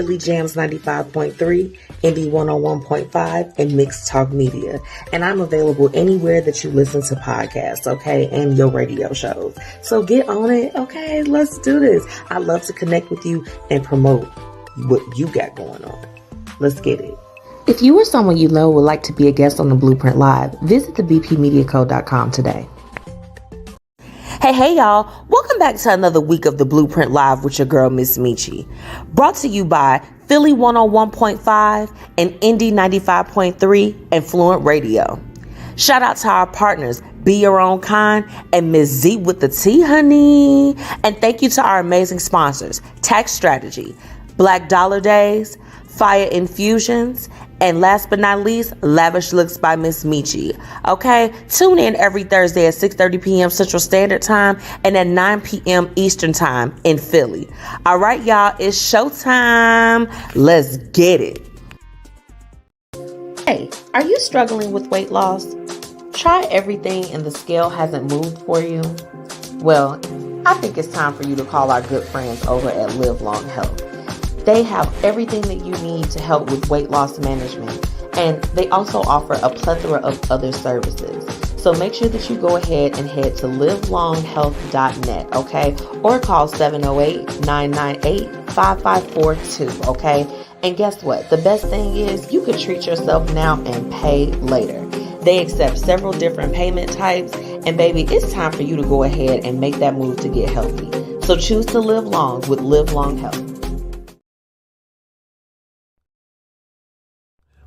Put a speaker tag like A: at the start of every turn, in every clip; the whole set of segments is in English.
A: Philly Jams 95.3, Indie 101.5, and Mixed Talk Media. And I'm available anywhere that you listen to podcasts, okay, and your radio shows. So get on it, okay? Let's do this. I love to connect with you and promote what you got going on. Let's get it. If you or someone you know would like to be a guest on the Blueprint Live, visit thebpmediacode.com today. Hey, y'all. Welcome back to another week of the Blueprint Live with your girl, MzMetchi. Brought to you by Philly 101.5 and Indie 95.3 and Fluent Radio. Shout out to our partners, Be Your Own Kind and Ms. Z with the T, honey. And thank you to our amazing sponsors, Tax Strategy, Black Dollar Days, Fiya Infusions, and last but not least, Lavish Looks by MzMetchi. Okay, tune in every Thursday at 6:30 p.m. Central Standard Time and at 9 p.m. Eastern Time in Philly. All right, y'all, it's showtime. Let's get it. Hey, are you struggling with weight loss? Try everything and the scale hasn't moved for you? Well, I think it's time for you to call our good friends over at Live Long Health. They have everything that you need to help with weight loss management, and they also offer a plethora of other services. So make sure that you go ahead and head to livelonghealth.net, okay? Or call 708-998-5542, okay? And guess what? The best thing is you can treat yourself now and pay later. They accept several different payment types, and baby, it's time for you to go ahead and make that move to get healthy. So choose to live long with Live Long Health.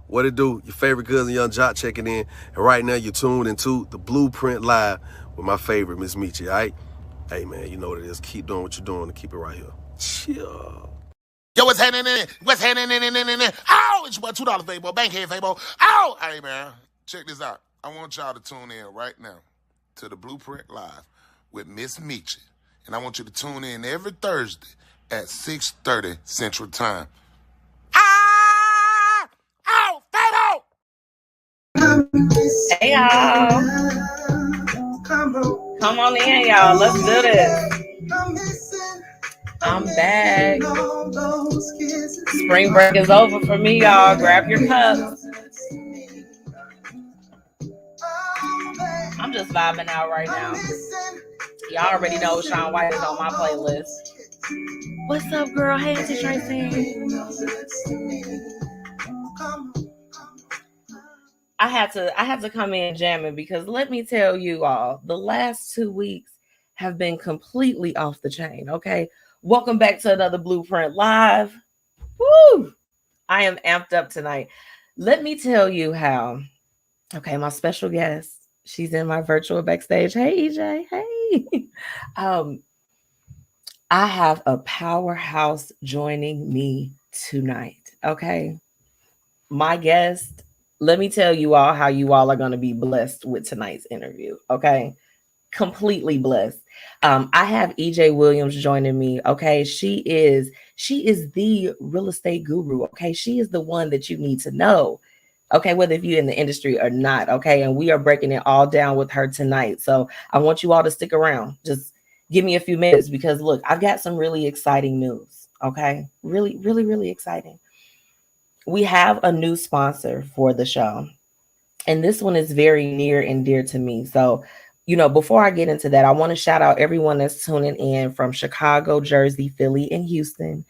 B: What it do? Your favorite cousin Young Jock checking in. And right now you're tuned into the Blueprint Live with my favorite MzMetchi, all right? Hey, man, you know what it is. Keep doing what you're doing and keep it right here. Chill.
C: Yo, what's happening? What's happening? Oh, it's your boy, $2 Fabo, Bankhead Fabo. Oh, hey, man, check this out. I want y'all to tune in right now to the Blueprint Live with MzMetchi. And I want you to tune in every Thursday at 6:30 Central Time.
D: Hey y'all, come on in, y'all. Let's do this. I'm back. Spring break is over for me, y'all. Grab your cups. I'm just vibing out right now. Y'all already know Shaun White is on my playlist. What's up, girl? Hey, Auntie Tracy. I had to come in jamming because let me tell you all, the last 2 weeks have been completely off the chain. Okay. Welcome back to another Blueprint Live. Woo! I am amped up tonight. Let me tell you how. Okay, my special guest, she's in my virtual backstage. Hey, EJ. Hey. I have a powerhouse joining me tonight. Okay. My guest, let me tell you all how you all are going to be blessed with tonight's interview. Okay. Completely blessed. I have EJ Williams joining me. Okay. She is the real estate guru. Okay. She is the one that you need to know. Okay. Whether if you're in the industry or not. Okay. And we are breaking it all down with her tonight. So I want you all to stick around. Just give me a few minutes because look, I've got some really exciting news. Okay. Really, really, really exciting. We have a new sponsor for the show, and this one is very near and dear to me. So, before I get into that, I want to shout out everyone that's tuning in from Chicago, Jersey, Philly, and Houston.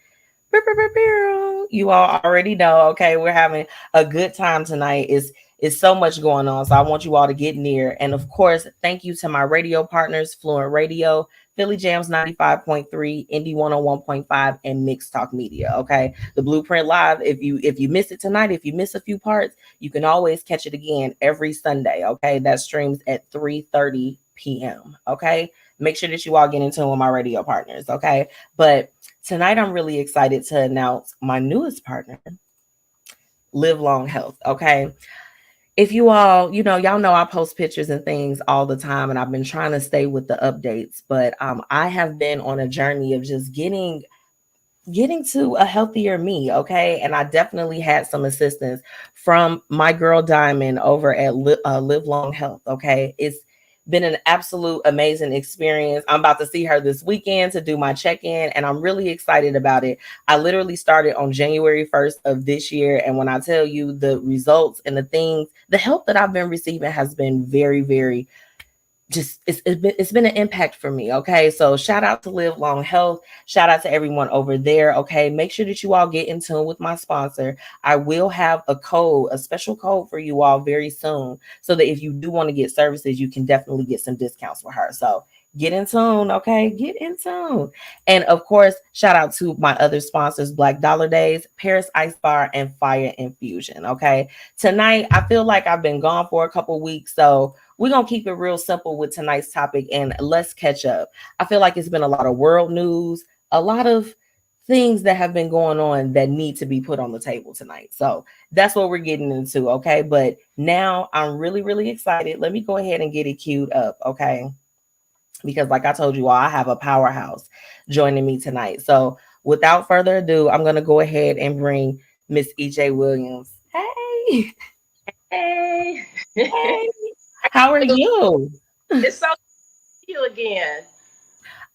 D: You all already know, okay, we're having a good time tonight. It's so much going on, so I want you all to get near. And of course, thank you to my radio partners, Fluent Radio, Philly Jams 95.3, Indie 101.5, and Mixed Talk Media. Okay, the Blueprint Live. If you miss it tonight, if you miss a few parts, you can always catch it again every Sunday. Okay, that streams at 3:30 p.m. Okay, make sure that you all get in tune with my radio partners. Okay, but tonight I'm really excited to announce my newest partner, Live Long Health. Okay. If you all, y'all know I post pictures and things all the time, and I've been trying to stay with the updates, but I have been on a journey of just getting to a healthier me, okay? And I definitely had some assistance from my girl Diamond over at Live Long Health, okay? Been an absolute amazing experience. I'm about to see her this weekend to do my check-in, and I'm really excited about it. I literally started on January 1st of this year, and when I tell you the results and the things, the help that I've been receiving has been very, very just it's been an impact for me. Okay, so shout out to Live Long Health, shout out to everyone over there. Okay, make sure that you all get in tune with my sponsor. I will have a special code for you all very soon, so that if you do want to get services, you can definitely get some discounts with her. So get in tune. Okay, get in tune. And of course, shout out to my other sponsors, Black Dollar Days, Paris Ice Bar, and Fiya Infusion. Okay, tonight I feel like I've been gone for a couple weeks, so we're going to keep it real simple with tonight's topic, and let's catch up. I feel like it's been a lot of world news, a lot of things that have been going on that need to be put on the table tonight. So that's what we're getting into. Okay. But now I'm really, really excited. Let me go ahead and get it queued up. Okay. Because like I told you all, I have a powerhouse joining me tonight. So without further ado, I'm going to go ahead and bring Miss EJ Williams. Hey.
E: Hey.
D: Hey. How are you?
E: It's so you again.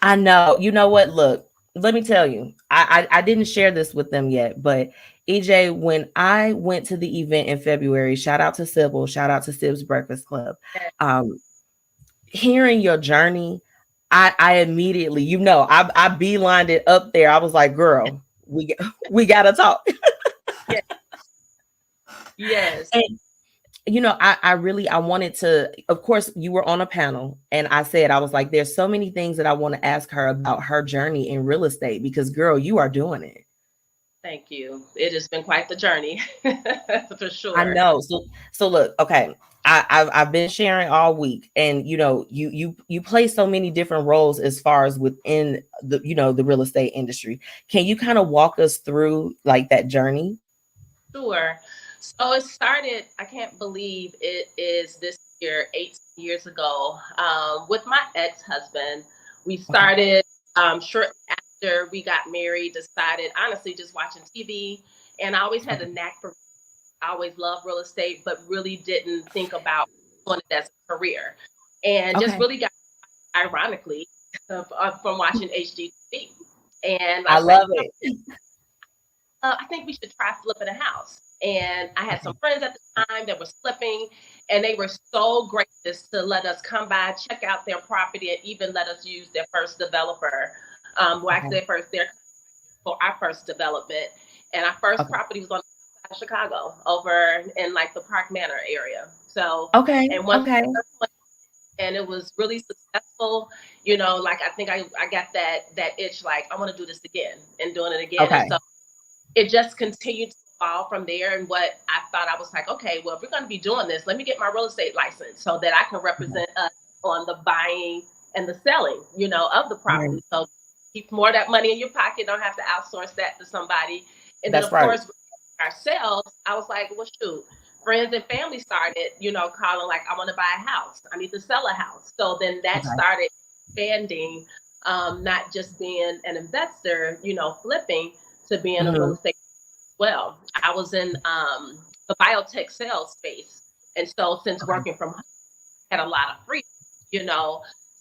D: I know. You know what? Look, let me tell you. I didn't share this with them yet, but EJ, when I went to the event in February, shout out to Sybil, shout out to Sib's Breakfast Club. Um, Hearing your journey, I immediately, I beelined it up there. I was like, girl, we gotta talk.
E: Yes. Yes.
D: And I wanted to, of course, you were on a panel, and I was like, there's so many things that I want to ask her about her journey in real estate, because girl, you are doing it.
E: Thank you. It has been quite the journey for sure.
D: I know. So look, okay. I've been sharing all week, and you play so many different roles as far as within the real estate industry. Can you kind of walk us through like that journey?
E: Sure. So it started, I can't believe it is this year, 18 years ago, with my ex-husband. We started shortly after we got married, decided, honestly, just watching TV. And I always had a knack for, I always loved real estate, but really didn't think about doing it as a career. And just
D: Okay.
E: really got, ironically, from watching HGTV. And I
D: I
E: was like,
D: love it.
E: I think we should try flipping a house. And I had some friends at the time that were flipping, and they were so gracious to let us come by, check out their property, and even let us use their first developer. Well, actually, their for our first development. And our first property was on the side of Chicago, over in like the Park Manor area. So,
D: Okay.
E: and once
D: Okay.
E: and it was really successful. Like I think I got that itch, like I want to do this again and doing it again.
D: Okay.
E: And so it just continued to evolve from there. And what I thought, I was like, okay, well, if we're going to be doing this, let me get my real estate license so that I can represent us on the buying and the selling, of the property.
D: Right.
E: So keep more of that money in your pocket, don't have to outsource that to somebody. And then,
D: That's
E: of
D: right.
E: course, ourselves, I was like, well, shoot, friends and family started, calling like, I want to buy a house. I need to sell a house. So then that started expanding, not just being an investor, flipping, to being a real estate as well. I was in the biotech sales space. And so since working from home, I had a lot of freedom,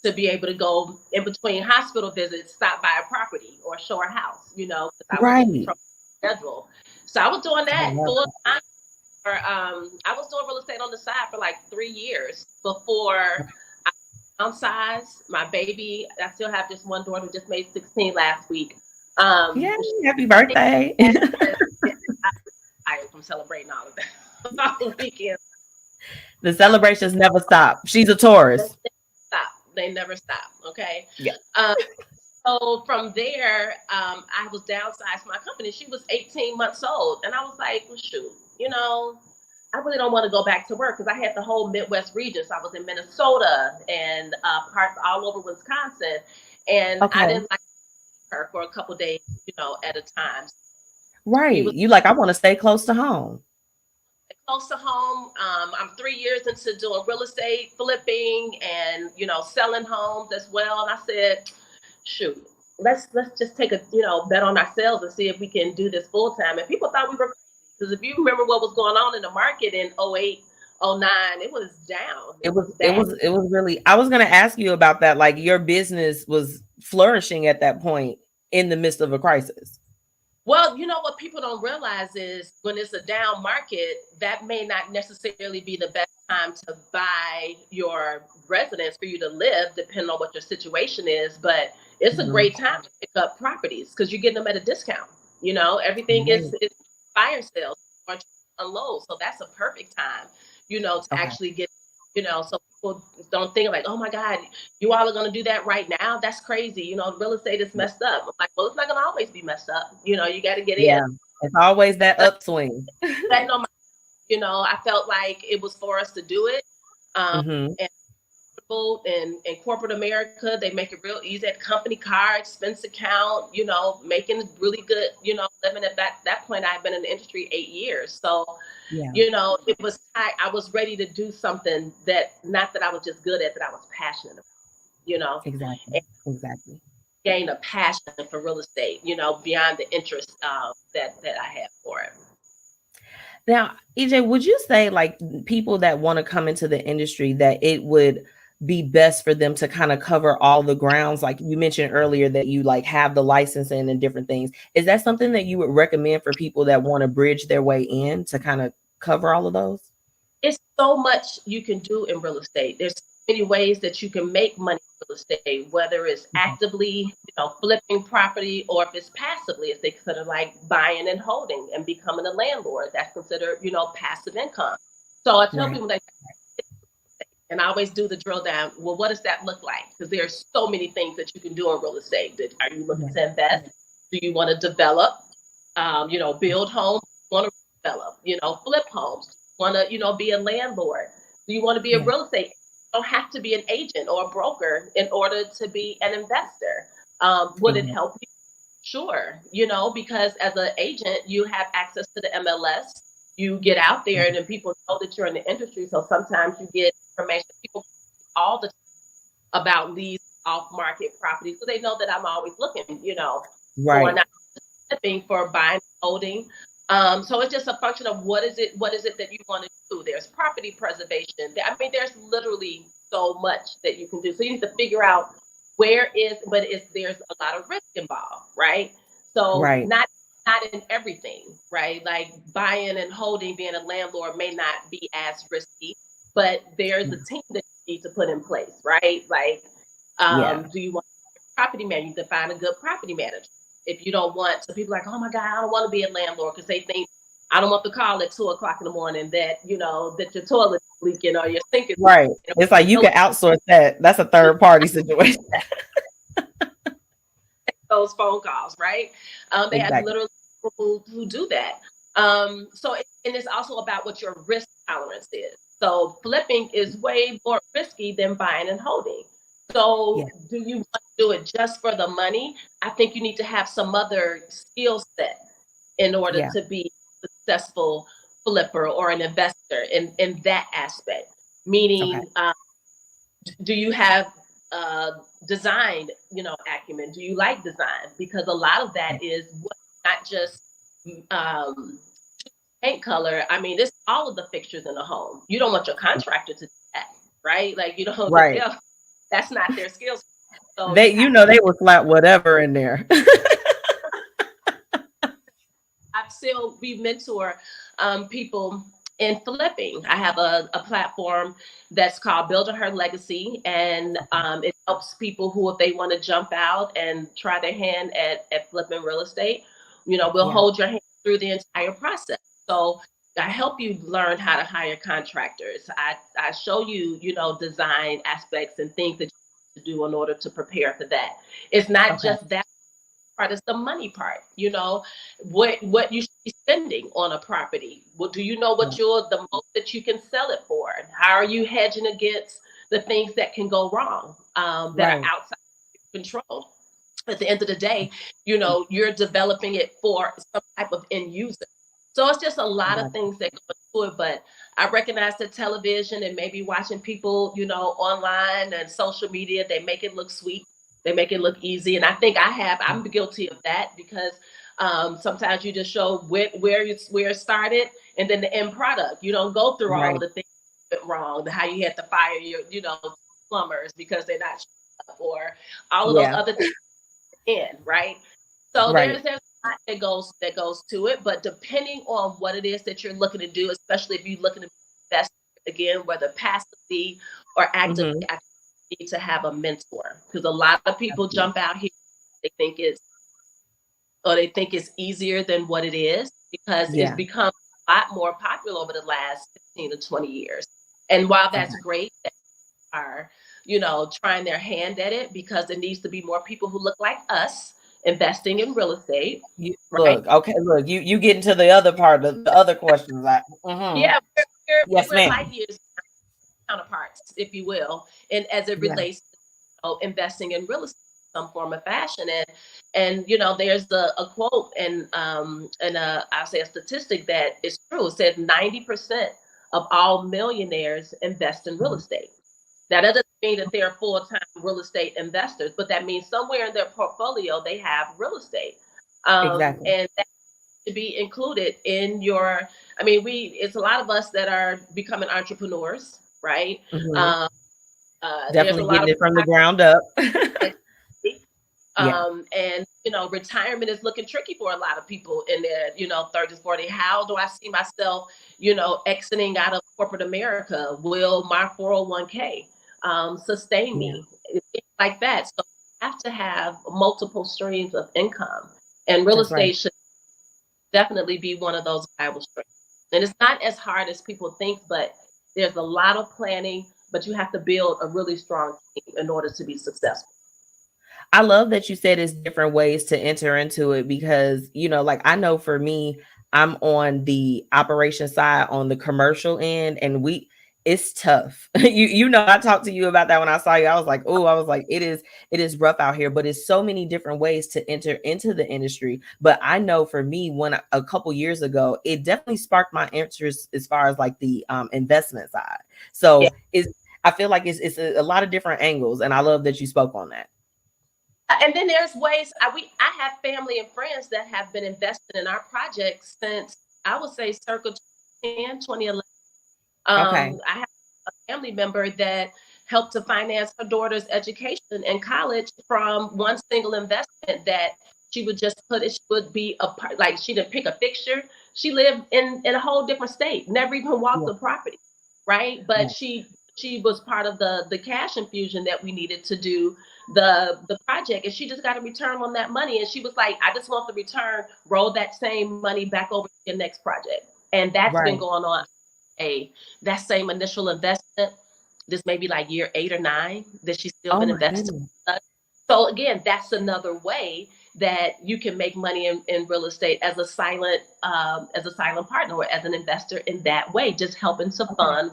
E: to be able to go in between hospital visits, stop by a property or show a house, because I was in control of the schedule. So I was doing that full time. I was doing real estate on the side for like 3 years before I downsized. My baby, I still have this one daughter who just made 16 last week.
D: Yay, happy birthday.
E: I am from celebrating all of that all the weekend.
D: The celebrations never stop. She's a Taurus.
E: They never stop. Okay.
D: Yeah.
E: So from there, I was downsized my company. She was 18 months old. And I was like, well, shoot, I really don't want to go back to work, because I had the whole Midwest region. So I was in Minnesota and parts all over Wisconsin. And I didn't like her for a couple of days, at a time.
D: Right. You like, I want to stay close to home.
E: Close to home. I'm 3 years into doing real estate, flipping, and selling homes as well. And I said, shoot, let's just take a bet on ourselves and see if we can do this full time. And people thought we were crazy, because if you remember what was going on in the market in 08, '09, it was down.
D: It
E: It was
D: was it
E: bad.
D: was it was really, I was gonna ask you about that. Like your business was flourishing at that point in the midst of a crisis.
E: Well, you know what people don't realize is when it's a down market, that may not necessarily be the best time to buy your residence for you to live, depending on what your situation is. But it's a
D: Mhm.
E: great time to pick up properties because you're getting them at a discount. You know, everything
D: Right.
E: is fire sales or unload. So that's a perfect time, to
D: Okay.
E: actually get, so people don't think like, oh my God, you all are going to do that right now? That's crazy. Real estate is messed up. I'm like, well, it's not going to always be messed up. You got to get in.
D: Yeah. It's always that upswing.
E: Betting on I felt like it was for us to do it.
D: Hmm.
E: And people in corporate America, they make it real easy at company card, expense account, making really good, living at that point. I've been in the industry 8 years. So,
D: Yeah.
E: it was I was ready to do something that not that I was just good at, that I was passionate about,
D: Exactly.
E: and
D: Exactly.
E: gain a passion for real estate, beyond the interest that I have for it.
D: Now, EJ, would you say like people that want to come into the industry that it would be best for them to kind of cover all the grounds? Like you mentioned earlier that you like have the licensing and different things. Is that something that you would recommend for people that want to bridge their way in to kind of cover all of those?
E: It's so much you can do in real estate. There's so many ways that you can make money in real estate, whether it's
D: Mhm.
E: actively, flipping property, or if it's passively, if they consider like buying and holding and becoming a landlord. That's considered, passive income. So I tell
D: Right.
E: people that, and I always do the drill down. Well, what does that look like? Because there's so many things that you can do in real estate. Are you looking
D: Yeah.
E: to invest? Do you want to develop? Build homes? Want to develop? Flip homes? Want to, be a landlord? Do you want to be a
D: Yeah.
E: real estate? You don't have to be an agent or a broker in order to be an investor. Would it
D: Exactly.
E: help you? Sure, because as an agent, you have access to the MLS. You get out there, and then people know that you're in the industry. So sometimes you get information. People all the time about these off-market properties, so they know that I'm always looking, for
D: Right.
E: not flipping, for buying, holding. So it's just a function of what is it that you want to do. There's property preservation. I mean, there's literally so much that you can do. So you need to figure out there's a lot of risk involved, right? So
D: Right.
E: not in everything, right? Like buying and holding, being a landlord may not be as risky, but there's
D: Yeah.
E: a team that you need to put in place, right? Like,
D: Yeah.
E: do you want a property manager? You can find a good property manager. If you don't want, so people are like, oh my God, I don't want to be a landlord because they think I don't want the call at 2 o'clock in the morning that that your toilet is leaking or your sink is
D: Right.
E: leaking.
D: It's like you can outsource that. That's a third party situation.
E: Those phone calls, right? They have
D: Exactly.
E: literally people who do that. And it's also about what your risk tolerance is. So flipping is way more risky than buying and holding.
D: Yeah.
E: So do you want to do it just for the money? I think you need to have some other skill set in order
D: Yeah.
E: to be a successful flipper or an investor in that aspect.
D: Okay.
E: Meaning, do you have design, acumen? Do you like design? Because a lot of that is not just um, paint color. I mean, it's all of the fixtures in the home. You don't want your contractor to do that, right? Like because
D: Right.
E: that's not their skills. So
D: They,
E: you have to.
D: they will slap whatever in there.
E: We mentor people in flipping. I have a platform that's called Building Her Legacy, and it helps people who, if they want to jump out and try their hand at flipping real estate, we'll
D: Yeah.
E: hold your hand through the entire process. So I help you learn how to hire contractors. I show you, design aspects and things that you have to do in order to prepare for that. It's not
D: Okay.
E: just that part, is the money part. What you should be spending on a property. Well, do you know
D: Yeah.
E: what you're the most that you can sell it for? How are you hedging against the things that can go wrong, that are
D: Right.
E: outside your control? At the end of the day, you're developing it for some type of end user. So it's just a lot of
D: Exactly.
E: things that go into it. But I recognize that television and maybe watching people, online and social media, they make it look sweet. They make it look easy. And I think I'm guilty of that because sometimes you just show where it started and then the end product. You don't go through all
D: Right.
E: of the things went wrong, how you had to fire your, plumbers because they're not showing up, or all of those
D: Yeah.
E: other things in, right? So
D: Right.
E: there's a lot that goes to it, but depending on what it is that you're looking to do, especially if you're looking to invest again, whether passively or actively,
D: Mm-hmm.
E: I need to have a mentor, because a lot of people jump out here, they think it's easier than what it is, because it's
D: Yeah.
E: become a lot more popular over the last 15 to 20 years. And while
D: Okay.
E: that's great, that are, trying their hand at it, because there needs to be more people who look like us investing in real estate, right?
D: Look, okay, look, you get into the other part of the other questions.
E: Yeah,
D: Yes,
E: we're
D: ma'am.
E: light years counterparts, if you will, and as it
D: Yeah.
E: relates to investing in real estate in some form of fashion. And there's a quote, and I'll say a statistic that is true. It said 90% of all millionaires invest in real
D: Mhm.
E: estate. That doesn't mean that they're full-time real estate investors, but that means somewhere in their portfolio they have real estate,
D: Exactly.
E: and that should be included in your. I mean, it's a lot of us that are becoming entrepreneurs, right?
D: Mhm.
E: Um, there's a
D: Definitely
E: lot
D: getting
E: of
D: it from the ground up. Yeah.
E: and retirement is looking tricky for a lot of people in their 30s, 40s. How do I see myself exiting out of corporate America? Will my 401k sustain
D: Yeah.
E: me? Things like that. So you have to have multiple streams of income, and real
D: That's right.
E: estate should definitely be one of those viable streams. And it's not as hard as people think, but there's a lot of planning, but you have to build a really strong team in order to be successful.
D: I love that you said it's different ways to enter into it, because, like, I know for me, I'm on the operation side, on the commercial end, and it's tough. I talked to you about that when I saw you. I was like, it is rough out here, but it's so many different ways to enter into the industry. But I know for me, when a couple years ago, it definitely sparked my interest as far as like the investment side.
E: Yeah.
D: So I feel like it's a lot of different angles, and I love that you spoke on that.
E: And then there's ways I have family and friends that have been invested in our projects since, I would say, circa 2011.
D: Okay.
E: I have a family member that helped to finance her daughter's education in college from one single investment that she would just put it. She would be a part, like, she didn't pick a fixture. She lived in a whole different state, never even walked
D: Yeah.
E: the property, right? But
D: Yeah.
E: she was part of the cash infusion that we needed to do the project, and she just got a return on that money. And she was like, I just want the return, roll that same money back over to your next project. And that's been
D: Right.
E: going on. That same initial investment, this may be like year 8 or 9 that she's still
D: Oh
E: been
D: my
E: invested.
D: goodness.
E: So again, that's another way that you can make money in real estate as a silent partner, or as an investor in that way, just helping to
D: Okay.
E: fund.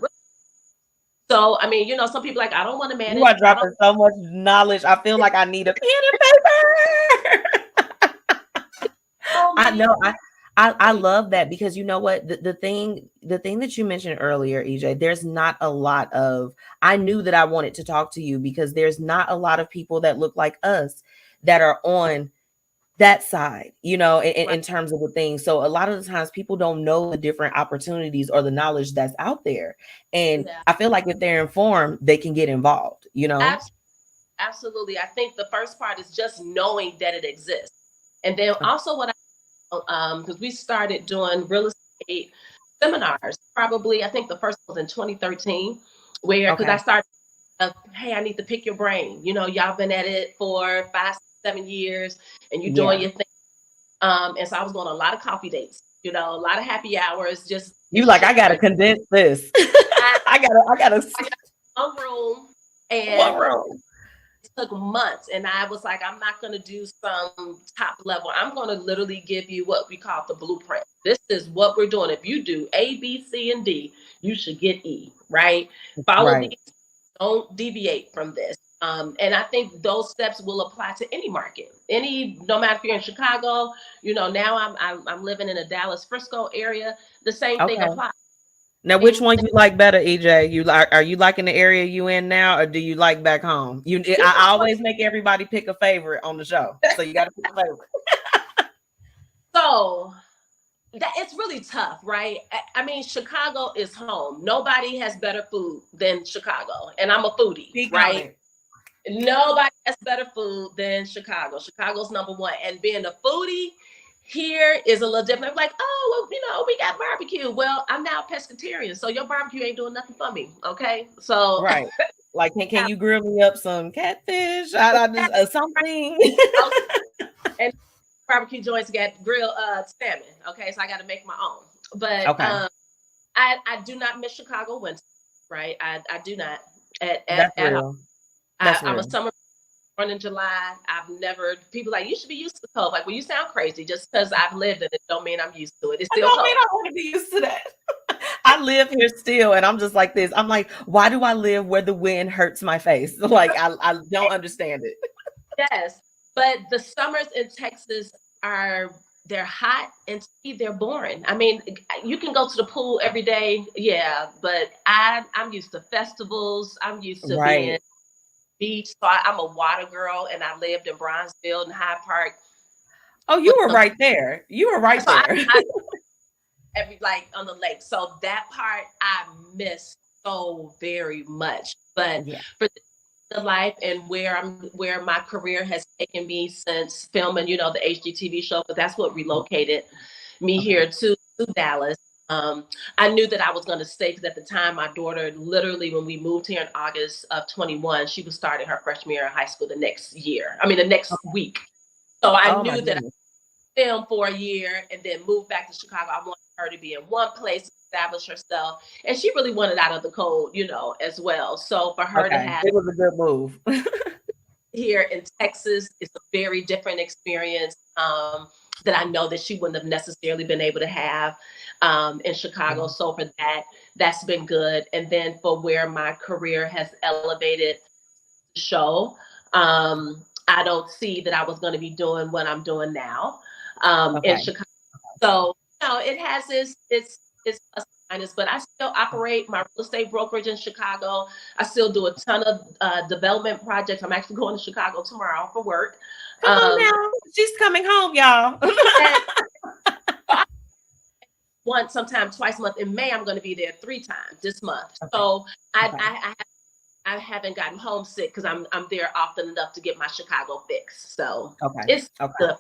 E: So I mean, some people like, I don't want to
D: You
E: manage.
D: are
E: I don't.
D: dropping so much knowledge. I feel like I need a pen and paper.
E: Oh,
D: I
E: me.
D: know. I love that, because you know what, the thing that you mentioned earlier, EJ, there's not a lot of, I knew that I wanted to talk to you because there's not a lot of people that look like us that are on that side, in terms of the thing. So a lot of the times people don't know the different opportunities or the knowledge that's out there. And
E: Yeah,
D: I feel like if they're informed, they can get involved.
E: absolutely. I think the first part is just knowing that it exists, and then also what because we started doing real estate seminars. Probably, I think the first was in 2013, because I
D: Okay.
E: started, hey, I need to pick your brain. Y'all been at it for 5, 7 years, and you doing
D: Yeah.
E: your thing. And so I was going on a lot of coffee dates, a lot of happy hours, just
D: You like, I
E: chit
D: gotta
E: chat.
D: condense this. I gotta
E: One room,
D: one
E: and
D: room.
E: took months, and I was like, I'm not going to do some top level. I'm going to literally give you what we call the blueprint. This is what we're doing. If you do A, B, C, and D, you should get E, right? Follow
D: Right.
E: these, don't deviate from this. And I think those steps will apply to any market, no matter if you're in Chicago. Now I'm living in a Dallas Frisco area. The same thing
D: Okay.
E: applies.
D: Now, which one you like better, EJ? Are you liking the area you in now, or do you like back home? I always make everybody pick a favorite on the show, so you got to pick a favorite.
E: So it's really tough, right? I mean, Chicago is home. Nobody has better food than Chicago, and I'm a foodie,
D: Speak on
E: right?
D: it.
E: Nobody has better food than Chicago. Chicago's number one, and being a foodie here is a little different. Like, oh, well, we got barbecue. Well, I'm now pescatarian, so your barbecue ain't doing nothing for me. Okay, so
D: Right. Like, can you grill me up some catfish? I just something.
E: and barbecue joints got grilled salmon. Okay, so I got to make my own. But
D: Okay.
E: I do not miss Chicago winter, right? I do not
D: That's
E: at all.
D: real. That's
E: I'm a
D: real.
E: summer born in July. I've never people like you should be used to cold. Like, well, you sound crazy. Just because I've lived in it don't mean I'm used to it. It's
D: I
E: still
D: don't
E: cold.
D: mean I want to be used to that. I live here still, and I'm just like this. I'm like, why do I live where the wind hurts my face? Like, I don't understand it.
E: Yes, but the summers in Texas they're hot and to me, they're boring. I mean, you can go to the pool every day, yeah, but I'm used to festivals. I'm used to being
D: Right.
E: beach. So I'm a water girl, and I lived in Bronzeville and Hyde Park.
D: Oh, you were right there. You were right
E: So
D: there.
E: every like on the lake. So that part I miss so very much. But
D: Yeah.
E: for the life and where my career has taken me since filming, the HGTV show, but that's what relocated me here to Dallas. I knew that I was going to stay because at the time, my daughter, literally, when we moved here in August of 21, she was starting her freshman year in high school the next week. So I
D: Oh my
E: knew that
D: goodness.
E: film for a year and then move back to Chicago. I wanted her to be in one place, establish herself. And she really wanted out of the cold, as well. So for her to
D: Okay.
E: have
D: It was a good move.
E: here in Texas, it's a very different experience that I know that she wouldn't have necessarily been able to have in Chicago. So for that's been good. And then for where my career has elevated the show, I don't see that I was going to be doing what I'm doing now in Chicago. So, it has its plus and minus, but I still operate my real estate brokerage in Chicago. I still do a ton of development projects. I'm actually going to Chicago tomorrow for work.
D: Come on now. She's coming home, y'all.
E: Once, sometimes twice a month. In May, I'm going to be there 3 times this month. So I haven't gotten homesick because I'm there often enough to get my Chicago fix. So it's good.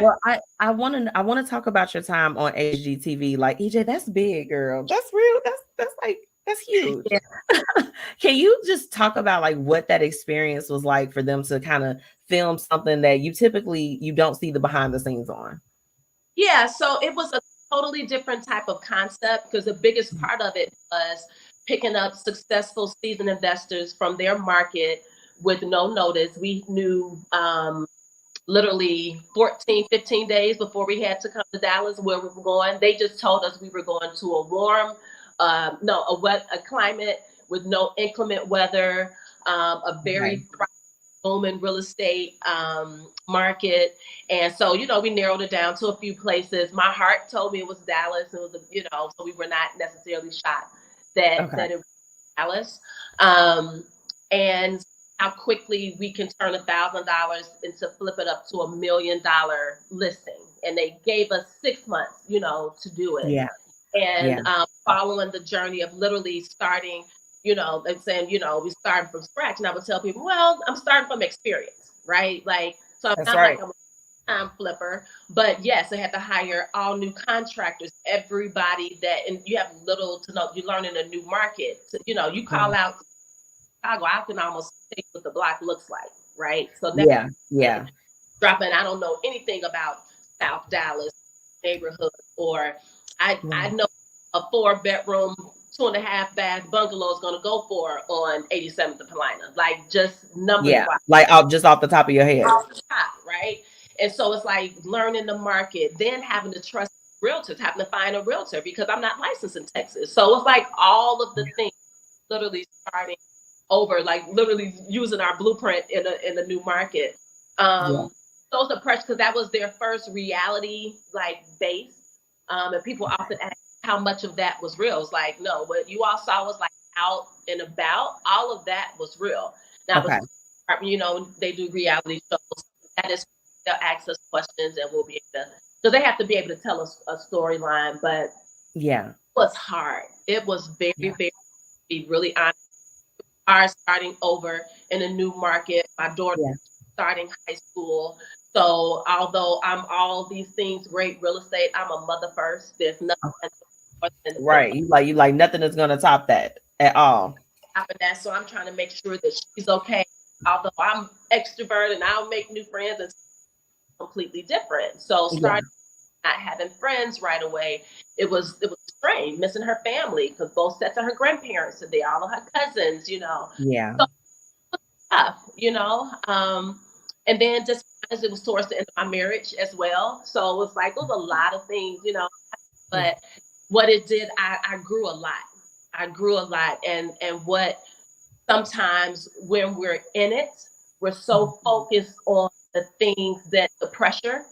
D: Well, I want to talk about your time on HGTV. Like, EJ, that's big, girl. That's real. That's huge.
E: Yeah.
D: Can you just talk about like what that experience was like for them to kind of film something that you don't see the behind the scenes on?
E: Yeah, so it was a totally different type of concept because the biggest part of it was picking up successful seasoned investors from their market with no notice. We knew literally 14, 15 days before we had to come to Dallas where we were going. They just told us we were going to a climate with no inclement weather, a very booming real estate market. And so, we narrowed it down to a few places. My heart told me it was Dallas. It was, so we were not necessarily shocked that it was Dallas. And how quickly we can turn $1,000 into flip it up to $1 million listing. And they gave us 6 months, to do it.
D: Yeah.
E: And following the journey of literally starting, and saying, we started from scratch. And I would tell people, well, I'm starting from experience, right? Like, so I'm not like I'm a time flipper, but yes, I had to hire all new contractors, everybody and you have little to know, you learn in a new market. So, you call out Chicago, I can almost see what the block looks like, right? So dropping, I don't know anything about South Dallas neighborhood, or I know a 4-bedroom, 2.5 bath bungalow is going to go for on 87th and Paulina, like just numbers wise.
D: Like just off the top of your head.
E: Off the top, right? And so it's like learning the market, then having to trust realtors, having to find a realtor because I'm not licensed in Texas. So it's like all of the things literally starting over, like literally using our blueprint in a new market. Those are pressure because that was their first reality like base. And people often ask how much of that was real. It's like, no, what you all saw was like out and about. All of that was real. Now, they do reality shows. That is, they'll ask us questions and we'll be able to they have to be able to tell us a storyline, but
D: Yeah.
E: it was hard. It was very,
D: Yeah.
E: very, to be really honest, hard starting over in a new market. My daughter
D: Yeah.
E: starting high school. So although I'm all these things, great real estate, I'm a mother first. There's nothing more than
D: Right. You like nothing is gonna top that at all.
E: happen that. So I'm trying to make sure that she's okay. Although I'm extrovert and I'll make new friends, it's completely different. So
D: Yeah.
E: starting not having friends right away, it was strange, missing her family because both sets of her grandparents are there, all of her cousins,
D: Yeah.
E: So tough. And then just as it was towards the end of my marriage as well. So it was like, it was a lot of things.
D: Yeah.
E: But what it did, I grew a lot. I grew a lot. And what sometimes when we're in it, we're so focused on the things that the pressure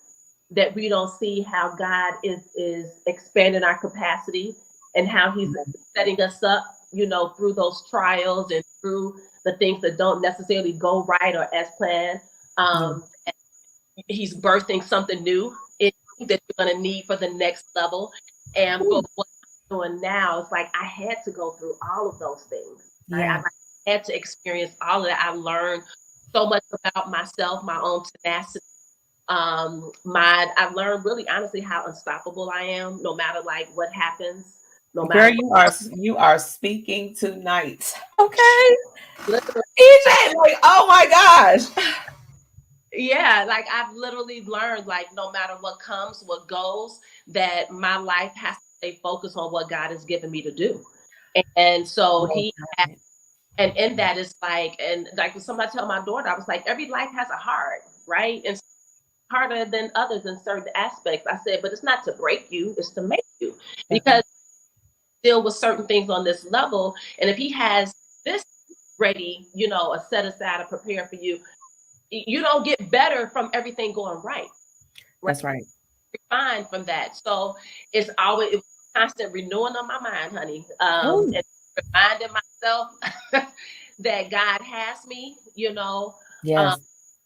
E: that we don't see how God is expanding our capacity and how he's setting us up, through those trials and through the things that don't necessarily go right or as planned. He's birthing something new in you that you're going to need for the next level. And for what I'm doing now, it's like I had to go through all of those things. Right?
D: Yeah.
E: I had to experience all of that. I learned so much about myself, my own tenacity. I learned really honestly how unstoppable I am, no matter like what happens, no
D: Girl,
E: matter
D: you are speaking tonight. Okay.
E: literally,
D: EJ, like, oh my gosh.
E: yeah, like I've literally learned like no matter what comes, what goes, that my life has to stay focused on what God has given me to do. And so and in that it's like, and like when somebody tell my daughter, I was like, every life has a heart, right? And harder than others in certain aspects. I said, but it's not to break you, it's to make you. Because deal with certain things on this level. And if he has this ready, a set aside, a prepare for you, you don't get better from everything going right.
D: That's right.
E: Fine from that. So it's constant renewing on my mind, honey. And reminding myself that God has me,
D: Yes.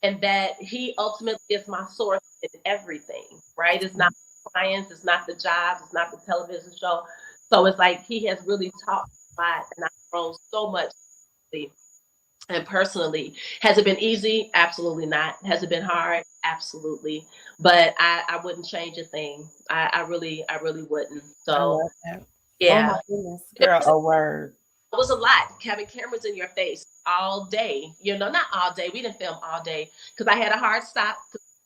E: and that he ultimately is my source in everything, right? It's not clients, it's not the jobs, it's not the television show. So it's like he has really taught me a lot, and I've grown so much. And personally, has it been easy? Absolutely not. Has it been hard? Absolutely. But I wouldn't change a thing. I really wouldn't.
D: I
E: So
D: love that. Oh
E: yeah,
D: my goodness, girl, a word.
E: it was a lot. Having cameras in your face all day. Not all day. We didn't film all day because I had a hard stop.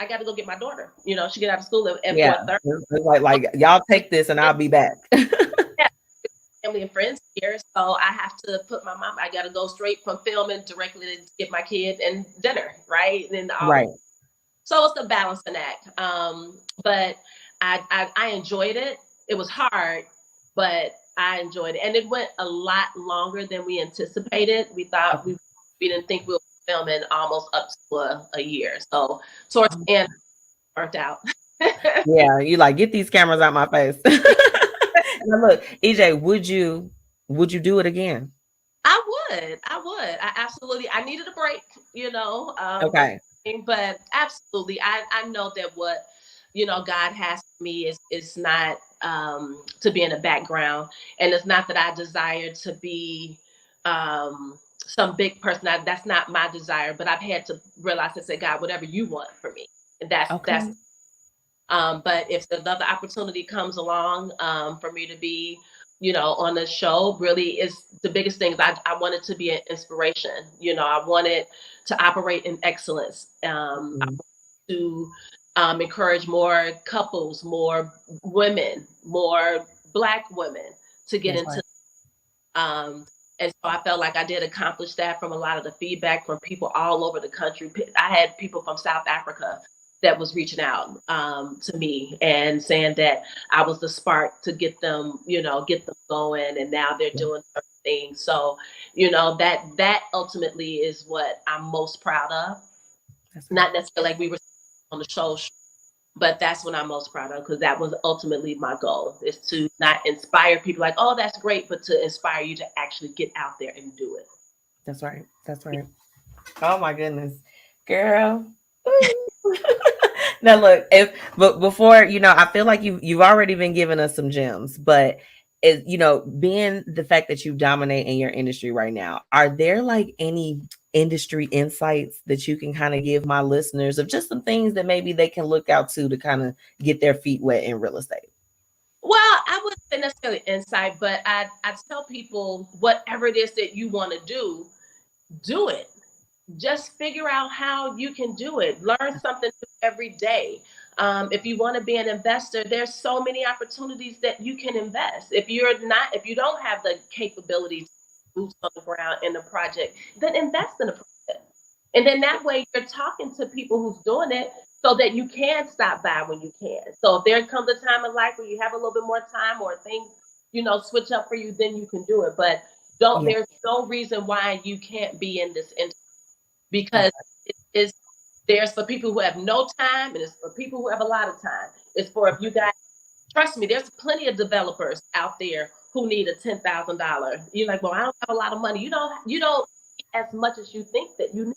E: I got to go get my daughter. She get out of school at
D: Yeah.
E: 4:30.
D: It's like y'all take this and I'll be back.
E: Yeah, family and friends here, so I have to put my mom. I got to go straight from filming directly to get my kid and dinner, right? And then
D: Right.
E: So it's a balancing act. But I enjoyed it. It was hard, but I enjoyed it, and it went a lot longer than we anticipated. We thought we didn't think we were filming almost up to a year. So towards the end, it worked out.
D: Yeah, you like get these cameras out my face. Now look, EJ, would you do it again?
E: I would. I absolutely. I needed a break.
D: Okay.
E: But absolutely, I know that what God has for me is not to be in the background, and it's not that I desire to be some big person. That's not my desire. But I've had to realize and say, God, whatever you want for me, and that's.
D: Okay.
E: But if another opportunity comes along for me to be, on the show, really is the biggest thing. I want it to be an inspiration. I want it to operate in excellence. I want to encourage more couples, more women, more Black women to get
D: That's
E: into.
D: right.
E: And so I felt like I did accomplish that from a lot of the feedback from people all over the country. I had people from South Africa that was reaching out to me and saying that I was the spark to get them going, and now they're doing certain things. So, that ultimately is what I'm most proud of.
D: That's
E: Not necessarily like we were on the show, but that's what I'm most proud of, because that was ultimately my goal, is to not inspire people like, oh, that's great, but to inspire you to actually get out there and do it.
D: That's right. That's right. Oh my goodness, girl. Now look, but before, I feel like you've already been giving us some gems, but being the fact that you dominate in your industry right now, are there like any industry insights that you can kind of give my listeners of just some things that maybe they can look out to kind of get their feet wet in real estate?
E: Well, I wouldn't say necessarily insight, but I tell people whatever it is that you want to do it. Just figure out how you can do it. Learn something new every day. If you want to be an investor, there's so many opportunities that you can invest. If you don't have the capability to boots on the ground in the project, then invest in a project. And then that way you're talking to people who's doing it so that you can stop by when you can. So if there comes a time in life where you have a little bit more time or things, switch up for you, then you can do it. But
D: Yeah.
E: there's no reason why you can't be in this industry, because it's there's for people who have no time, and it's for people who have a lot of time. It's for, if you guys trust me, there's plenty of developers out there who need a $10,000. You're like, well, I don't have a lot of money. You don't need as much as you think that you need.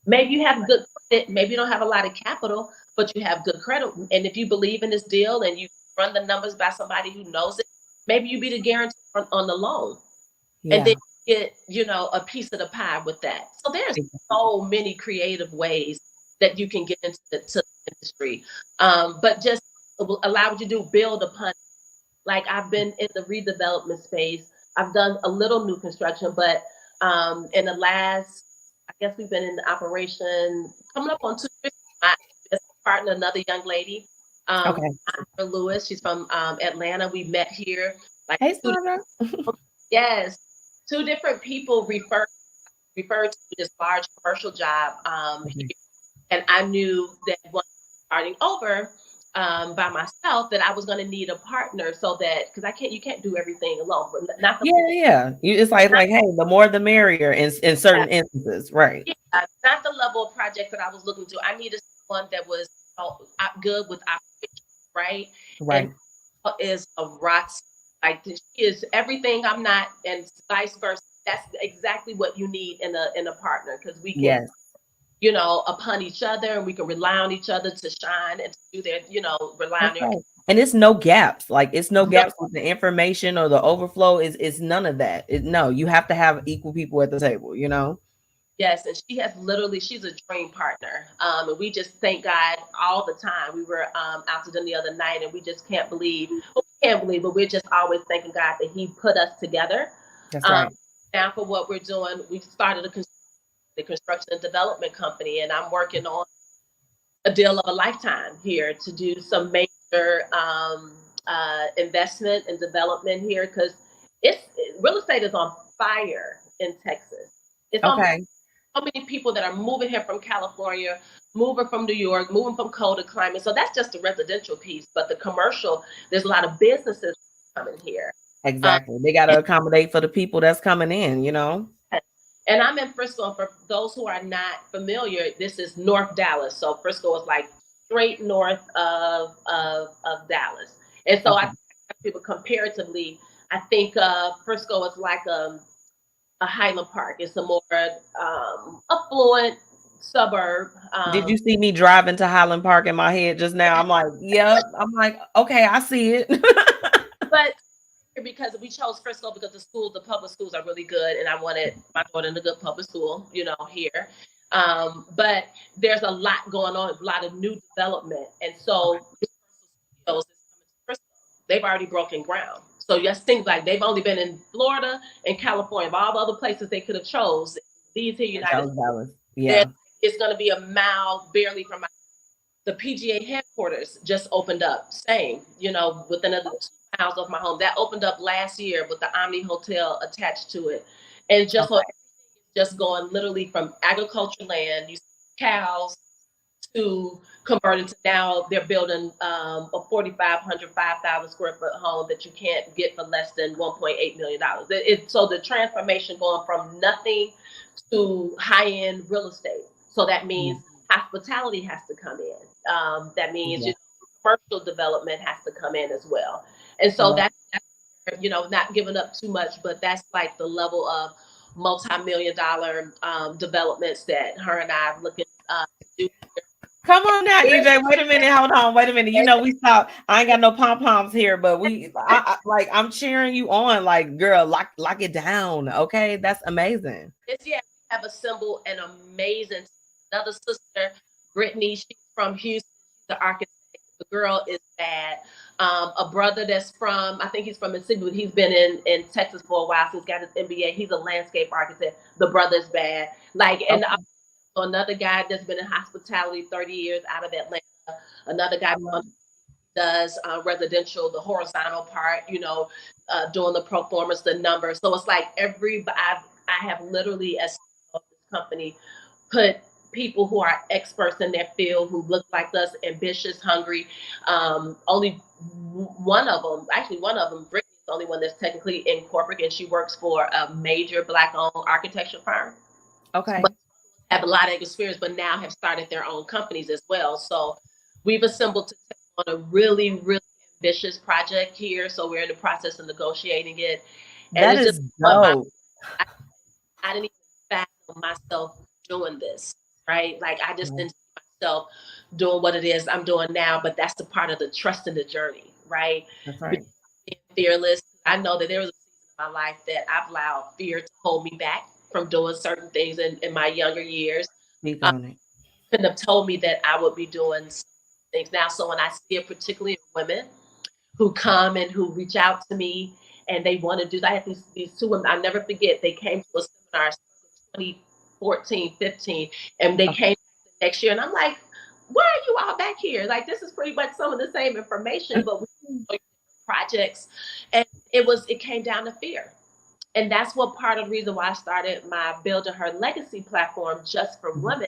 E: Maybe you have good credit, maybe you don't have a lot of capital, but you have good credit. And if you believe in this deal and you run the numbers by somebody who knows it, maybe you be the guarantee on the loan.
D: Yeah.
E: And then get, a piece of the pie with that. So there's so many creative ways that you can get into the industry. But just allow what you do, build upon. Like, I've been in the redevelopment space. I've done a little new construction, but in the last, I guess we've been in the operation coming up on 2 years. I just partnered another young lady,
D: Okay.
E: Lewis. She's from Atlanta. We met here. Like,
D: Hey, Sandra.
E: yes, 2 different people referred to this large commercial job here. And I knew that once starting over by myself, that I was going to need a partner, so that, because you can't do everything alone. But not the
D: It's like hey, the more the merrier in certain instances, right?
E: Yeah, not the level of project that I was looking to. I needed someone that was good with operations, right?
D: Right.
E: And is a rock. Like, she is everything I'm not, and vice versa. That's exactly what you need in a partner, because we can, upon each other, and we can rely on each other to shine and to do their, rely on their.
D: And it's no gaps. Like, it's no gaps with the information or the overflow. Is none of that. No, you have to have equal people at the table.
E: Yes, and she's a dream partner. And we just thank God all the time. We were out to dinner the other night, and we just can't believe, but we're just always thanking God that He put us together.
D: That's right.
E: Now for what we're doing, we started the construction and development company, and I'm working on a deal of a lifetime here to do some major investment and development here, because real estate is on fire in Texas. It's on. So many people that are moving here from California, moving from New York, moving from colder climate. So that's just the residential piece. But the commercial, there's a lot of businesses coming here.
D: Exactly. They got to accommodate for the people that's coming in,
E: And I'm in Frisco. And for those who are not familiar, this is North Dallas. So Frisco is like straight north of Dallas. And so I people comparatively, I think Frisco is like a Highland Park. It's a more affluent suburb.
D: Did you see me driving to Highland Park in my head just now? I'm like, yep. I'm like, okay, I see it.
E: But because we chose Frisco because the public schools are really good, and I wanted my daughter in a good public school, here. But there's a lot going on, a lot of new development, and so they've already broken ground. So just think, like, they've only been in Florida and California. Of all the other places they could have chose, these here United States.
D: Yeah.
E: It's going to be a mile barely from the PGA headquarters just opened up. Same, within 2 miles of my home. That opened up last year with the Omni Hotel attached to it. And just going literally from agricultural land, you see cows, to converting to now they're building a 4,500, 5,000 square foot home that you can't get for less than $1.8 million. So the transformation going from nothing to high-end real estate. So that means hospitality has to come in. That means commercial development has to come in as well. And so that's not giving up too much, but that's like the level of multi-million-dollar developments that her and I are looking to do.
D: Come on now, EJ. Wait a minute. Hold on. Wait a minute. You know, we stop. I ain't got no pom poms here, but like, I'm cheering you on. Like, girl, lock it down. Okay, that's amazing.
E: Yeah, we have assembled an amazing. Another sister, Brittany, she's from Houston. She's the architect. The girl is bad. A brother that's from, I think he's from Mississippi, but he's been in Texas for a while, so he's got his MBA. He's a landscape architect. The brother's bad. Like, and another guy that's been in hospitality 30 years out of Atlanta. Another guy does residential, the horizontal part, doing the performance, the numbers. So it's like I have literally, as this company, put people who are experts in their field, who look like us, ambitious, hungry. Only one of them, Brittany's the only one that's technically in corporate, and she works for a major Black-owned architecture firm.
D: Okay.
E: But have a lot of experience, but now have started their own companies as well. So we've assembled to take on a really, really ambitious project here. So we're in the process of negotiating it. And
D: that is dope.
E: I didn't even fathom myself doing this, right? Like, I just didn't see myself doing what it is I'm doing now, but that's the part of the trust in the journey, right?
D: That's right.
E: Being fearless. I know that there was a season of my life that I've allowed fear to hold me back from doing certain things in my younger years. Couldn't have told me that I would be doing things now. So when I see it, particularly women who come and who reach out to me and they want to do that, I had these two women, I'll never forget, they came to a seminar in 2014, 15, and they came the next year, and I'm like, why are you all back here? Like, this is pretty much some of the same information, but we projects. And it came down to fear. And that's what part of the reason why I started my Building Her Legacy platform just for women,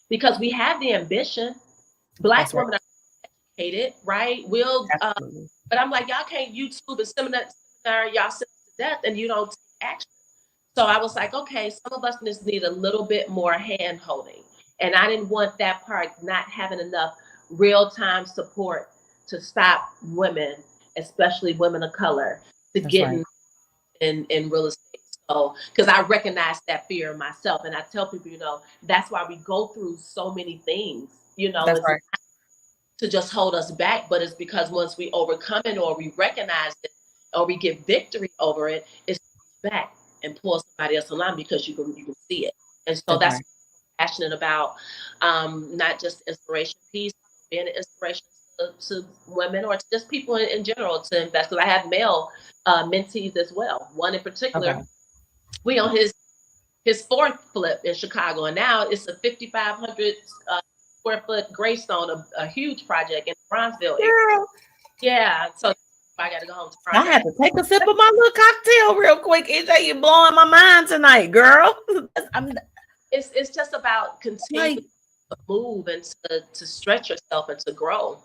E: because we have the ambition. Black women are educated, right? But I'm like, y'all can't YouTube and seminar yourselves to death and you don't take action. So I was like, okay, some of us just need a little bit more hand holding. And I didn't want that part not having enough real-time support to stop women, especially women of color, to get in real estate. So, because I recognize that fear myself, and I tell people, that's why we go through so many things, it's not to just hold us back, but it's because once we overcome it, or we recognize it, or we get victory over it, it's back and pull somebody else along, because you can see it. And so that's what I'm passionate about, not just inspiration piece, being an inspiration to women, or to just people in general to invest. Because I have male mentees as well. One in particular, we on his fourth flip in Chicago, and now it's a 5,500 square foot Greystone, a huge project in the Bronzeville area. Yeah, so I got to go home to
D: I had to take a sip of my little cocktail real quick. EJ, you're blowing my mind tonight, girl.
E: It's just about continuing to move and to stretch yourself and to grow,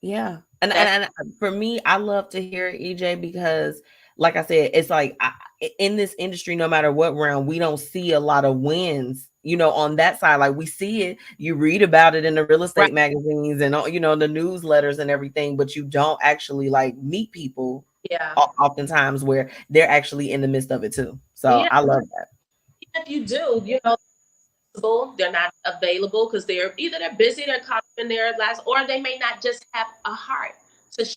D: Yeah. And for me, I love to hear it, EJ, because like I said, it's like in this industry, no matter what round, we don't see a lot of wins, on that side. Like, we see it, you read about it in the real estate magazines and, the newsletters and everything, but you don't actually like meet people oftentimes where they're actually in the midst of it too. So I love that.
E: If you do, they're not available because they're busy, they're caught up in their lives, or they may not just have a heart to share.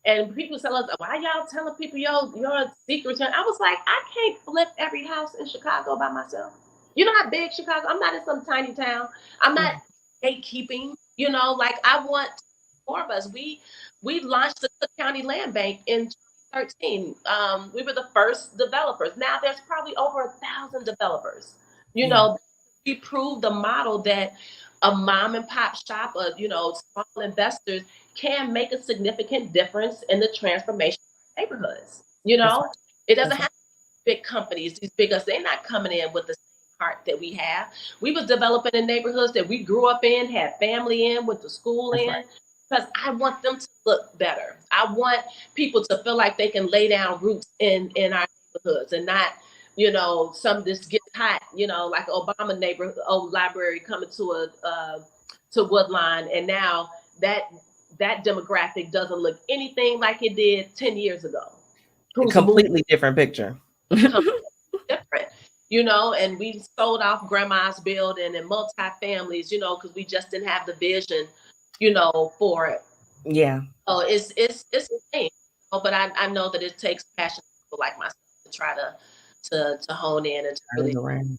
E: And people tell us, why y'all telling people your secrets? And I was like, I can't flip every house in Chicago by myself. You know how big Chicago? I'm not in some tiny town. I'm not gatekeeping, like, I want more of us. We launched the Cook County Land Bank in 2013. We were the first developers. Now there's probably over 1,000 developers. We proved the model that a mom and pop shop, small investors can make a significant difference in the transformation of neighborhoods. It doesn't have to be big companies, these big us, they're not coming in with the same heart that we have. We was developing in neighborhoods that we grew up in, had family in, went to school in, because I want them to look better. I want people to feel like they can lay down roots in our neighborhoods and not, some this gets hot, like Obama neighborhood, old library coming to Woodline, and now that demographic doesn't look anything like it did 10 years ago.
D: A completely different picture.
E: Different. and we sold off grandma's building and multi-families, because we just didn't have the vision, for it.
D: Yeah.
E: So it's a thing. But I know that it takes passionate people like myself to try to hone in and to
D: Turn
E: really
D: it around.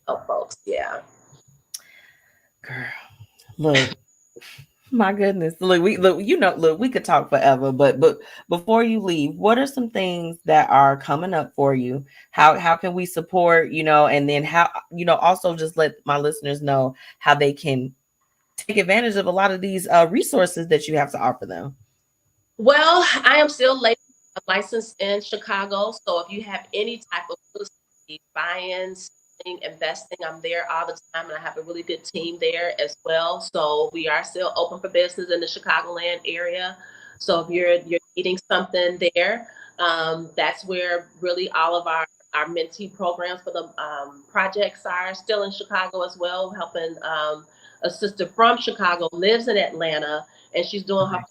E: help folks. Yeah.
D: Girl, look, my goodness. Look, we could talk forever, but before you leave, what are some things that are coming up for you? How can we support, and then how, also just let my listeners know how they can take advantage of a lot of these resources that you have to offer them.
E: Well, I am still licensed in Chicago. So if you have any type of real estate buying, selling, investing, I'm there all the time, and I have a really good team there as well. So we are still open for business in the Chicagoland area. So if you're needing something there, that's where really all of our mentee programs for the projects are still in Chicago as well, helping a sister from Chicago lives in Atlanta, and she's doing her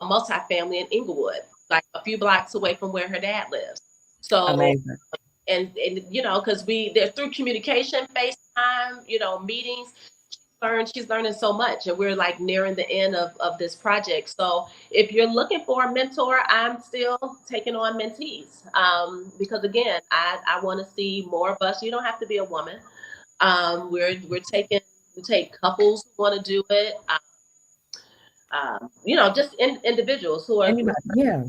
E: a multifamily in Inglewood, like a few blocks away from where her dad lives. So,
D: Amazing.
E: and because they're through communication, FaceTime, meetings. She's learning so much, and we're like nearing the end of this project. So if you're looking for a mentor, I'm still taking on mentees, because again, I want to see more of us. You don't have to be a woman. We take couples who want to do it. Just individuals who are,
D: Anybody? Yeah.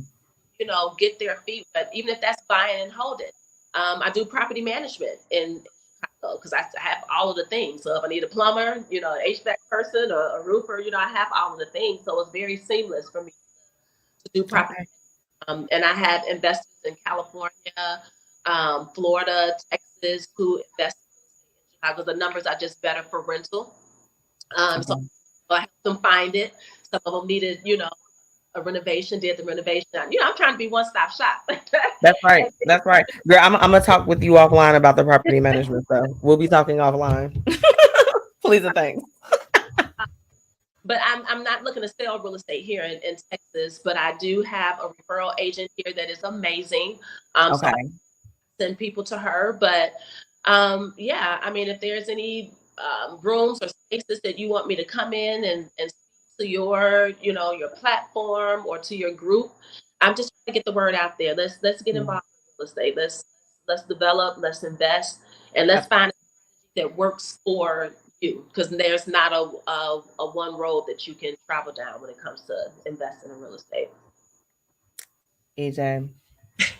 E: get their feet wet, even if that's buying and holding. I do property management in Chicago because I have all of the things. So if I need a plumber, an HVAC person or a roofer, I have all of the things. So it's very seamless for me to do property.
D: Okay.
E: And I have investors in California, Florida, Texas who invest in Chicago. The numbers are just better for rental. So I help them find it. Some of them needed, a renovation, did the renovation. I'm trying to be one-stop shop.
D: That's right. That's right. Girl, I'm gonna talk with you offline about the property management stuff. We'll be talking offline. Please and thanks.
E: But I'm not looking to sell real estate here in Texas, but I do have a referral agent here that is amazing. So I send people to her. But if there's any rooms or spaces that you want me to come in and speak to your platform or to your group, I'm just trying to get the word out there. Let's get involved in real estate. Let's develop, let's invest, and let's find a strategy that works for you, because there's not a one road that you can travel down when it comes to investing in real estate.
D: EJ,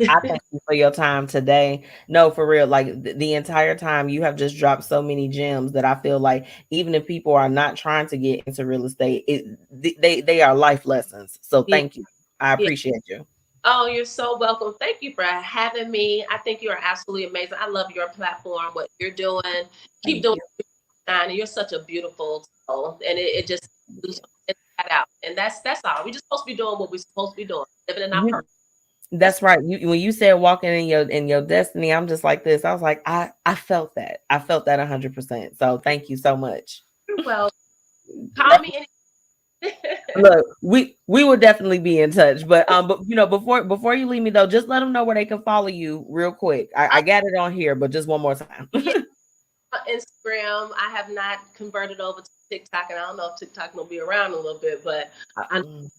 D: I thank you for your time today. No, for real. Like the entire time, you have just dropped so many gems that I feel like even if people are not trying to get into real estate, they are life lessons. So
E: Yeah.
D: thank you. I appreciate you.
E: Oh, you're so welcome. Thank you for having me. I think you are absolutely amazing. I love your platform, what you're doing. Keep doing it. And you're such a beautiful soul, and it just inside out. And that's all. We just supposed to be doing what we're supposed to be doing, living in our purpose.
D: That's right. When you said walking in your destiny, I'm just like this. I was like, I felt that. I felt that 100%. So thank you so much.
E: Well, call me.
D: Look, we will definitely be in touch. But before you leave me though, just let them know where they can follow you real quick. I got it on here, but just one more time.
E: Instagram. I have not converted over to TikTok, and I don't know if TikTok will be around a little bit, but I'm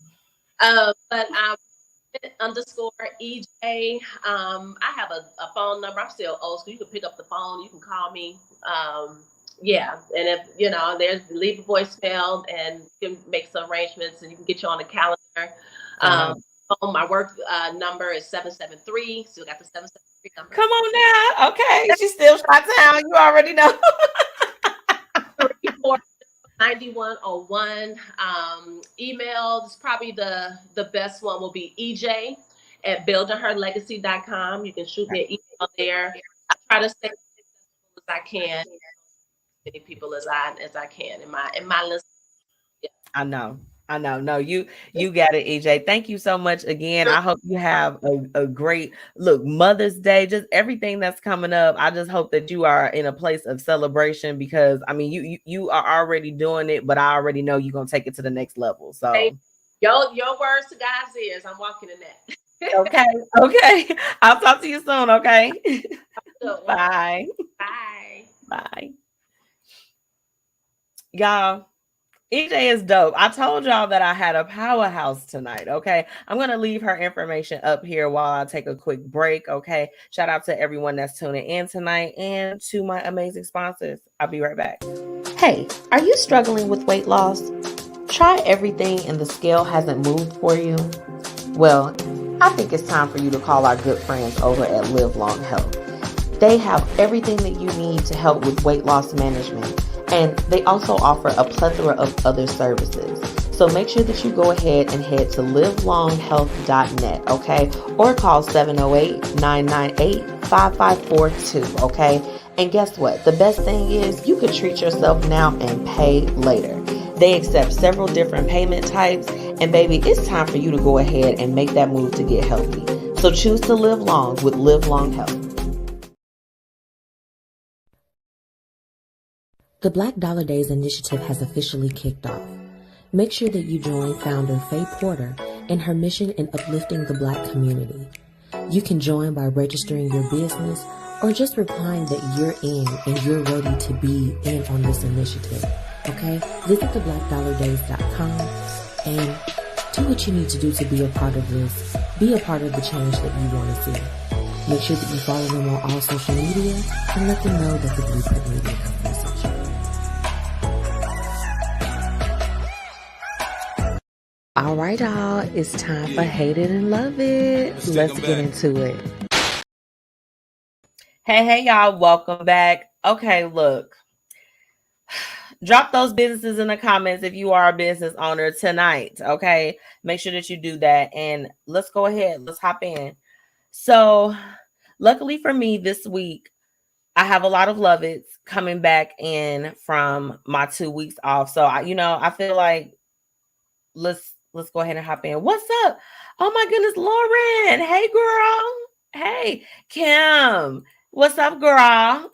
E: underscore EJ. I have a phone number. I'm still old school. You can pick up the phone. You can call me. And if there's leave a voicemail, and you can make some arrangements, and you can get you on the calendar. My work number is 773. Still got the 773 number.
D: Come on now. Okay. She's still shot down. You already know.
E: 9101. Email is probably the best one will be EJ@buildingherlegacy.com. You can shoot me an email there. I try to stay as successful as I can, as many people as I can in my list. Yeah.
D: I know. No, you got it, EJ. Thank you so much again. I hope you have a great Mother's Day, just everything that's coming up. I just hope that you are in a place of celebration, because I mean you are already doing it, but I already know you're gonna take it to the next level. So
E: your words to God's ears. I'm walking in that.
D: Okay. I'll talk to you soon. Okay. Bye.
E: Bye.
D: Bye. Y'all, EJ is dope. I told y'all that I had a powerhouse tonight. Okay. I'm going to leave her information up here while I take a quick break. Okay. Shout out to everyone that's tuning in tonight and to my amazing sponsors. I'll be right back.
A: Hey, are you struggling with weight loss? Try everything and the scale hasn't moved for you? Well, I think it's time for you to call our good friends over at Live Long Health. They have everything that you need to help with weight loss management, and they also offer a plethora of other services. So make sure that you go ahead and head to livelonghealth.net, okay? Or call 708-998-5542, okay? And guess what? The best thing is you can treat yourself now and pay later. They accept several different payment types, and baby, it's time for you to go ahead and make that move to get healthy. So choose to live long with Live Long Health. The Black Dollar Days initiative has officially kicked off. Make sure that you join founder Faye Porter in her mission in uplifting the Black community. You can join by registering your business or just replying that you're in and you're ready to be in on this initiative. Okay? Visit theblackdollardays.com and do what you need to do to be a part of this. Be a part of the change that you want to see. Make sure that you follow them on all social media and let them know that the Blueprint Media Company sent you. All right, y'all. It's time for Hate It and Love It. Let's get into it.
D: Hey, y'all. Welcome back. Okay, look. Drop those businesses in the comments if you are a business owner tonight, okay? Make sure that you do that. And let's go ahead. Let's hop in. So, luckily for me this week, I have a lot of love it's coming back in from my 2 weeks off. So, I feel like let's go ahead and hop in. What's up? Oh my goodness, Lauren. Hey, girl. Hey, Kim. What's up, girl?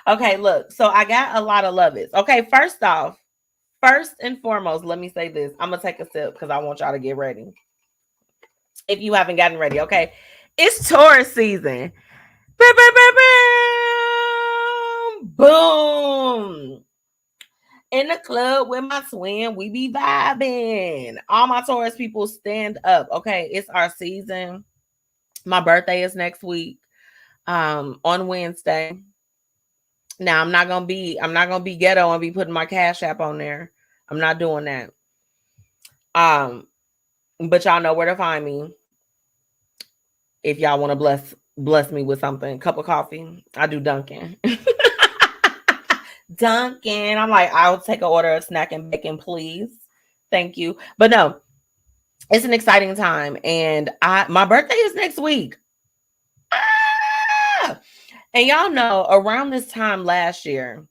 D: Okay, look. So I got a lot of love it. Okay, first and foremost, let me say this. I'm going to take a sip because I want y'all to get ready. If you haven't gotten ready, okay? It's Taurus season. Boom. In the club with my twin, we be vibing. All my Taurus people stand up. Okay, it's our season. My birthday is next week, on Wednesday. Now I'm not gonna be ghetto and be putting my Cash App on there. I'm not doing that. But y'all know where to find me if y'all want to bless me with something. Cup of coffee. I do Dunkin'. Dunkin'. I'm like, I'll take an order of snack and bacon, please. Thank you. But no, it's an exciting time, and my birthday is next week. And y'all know around this time last year,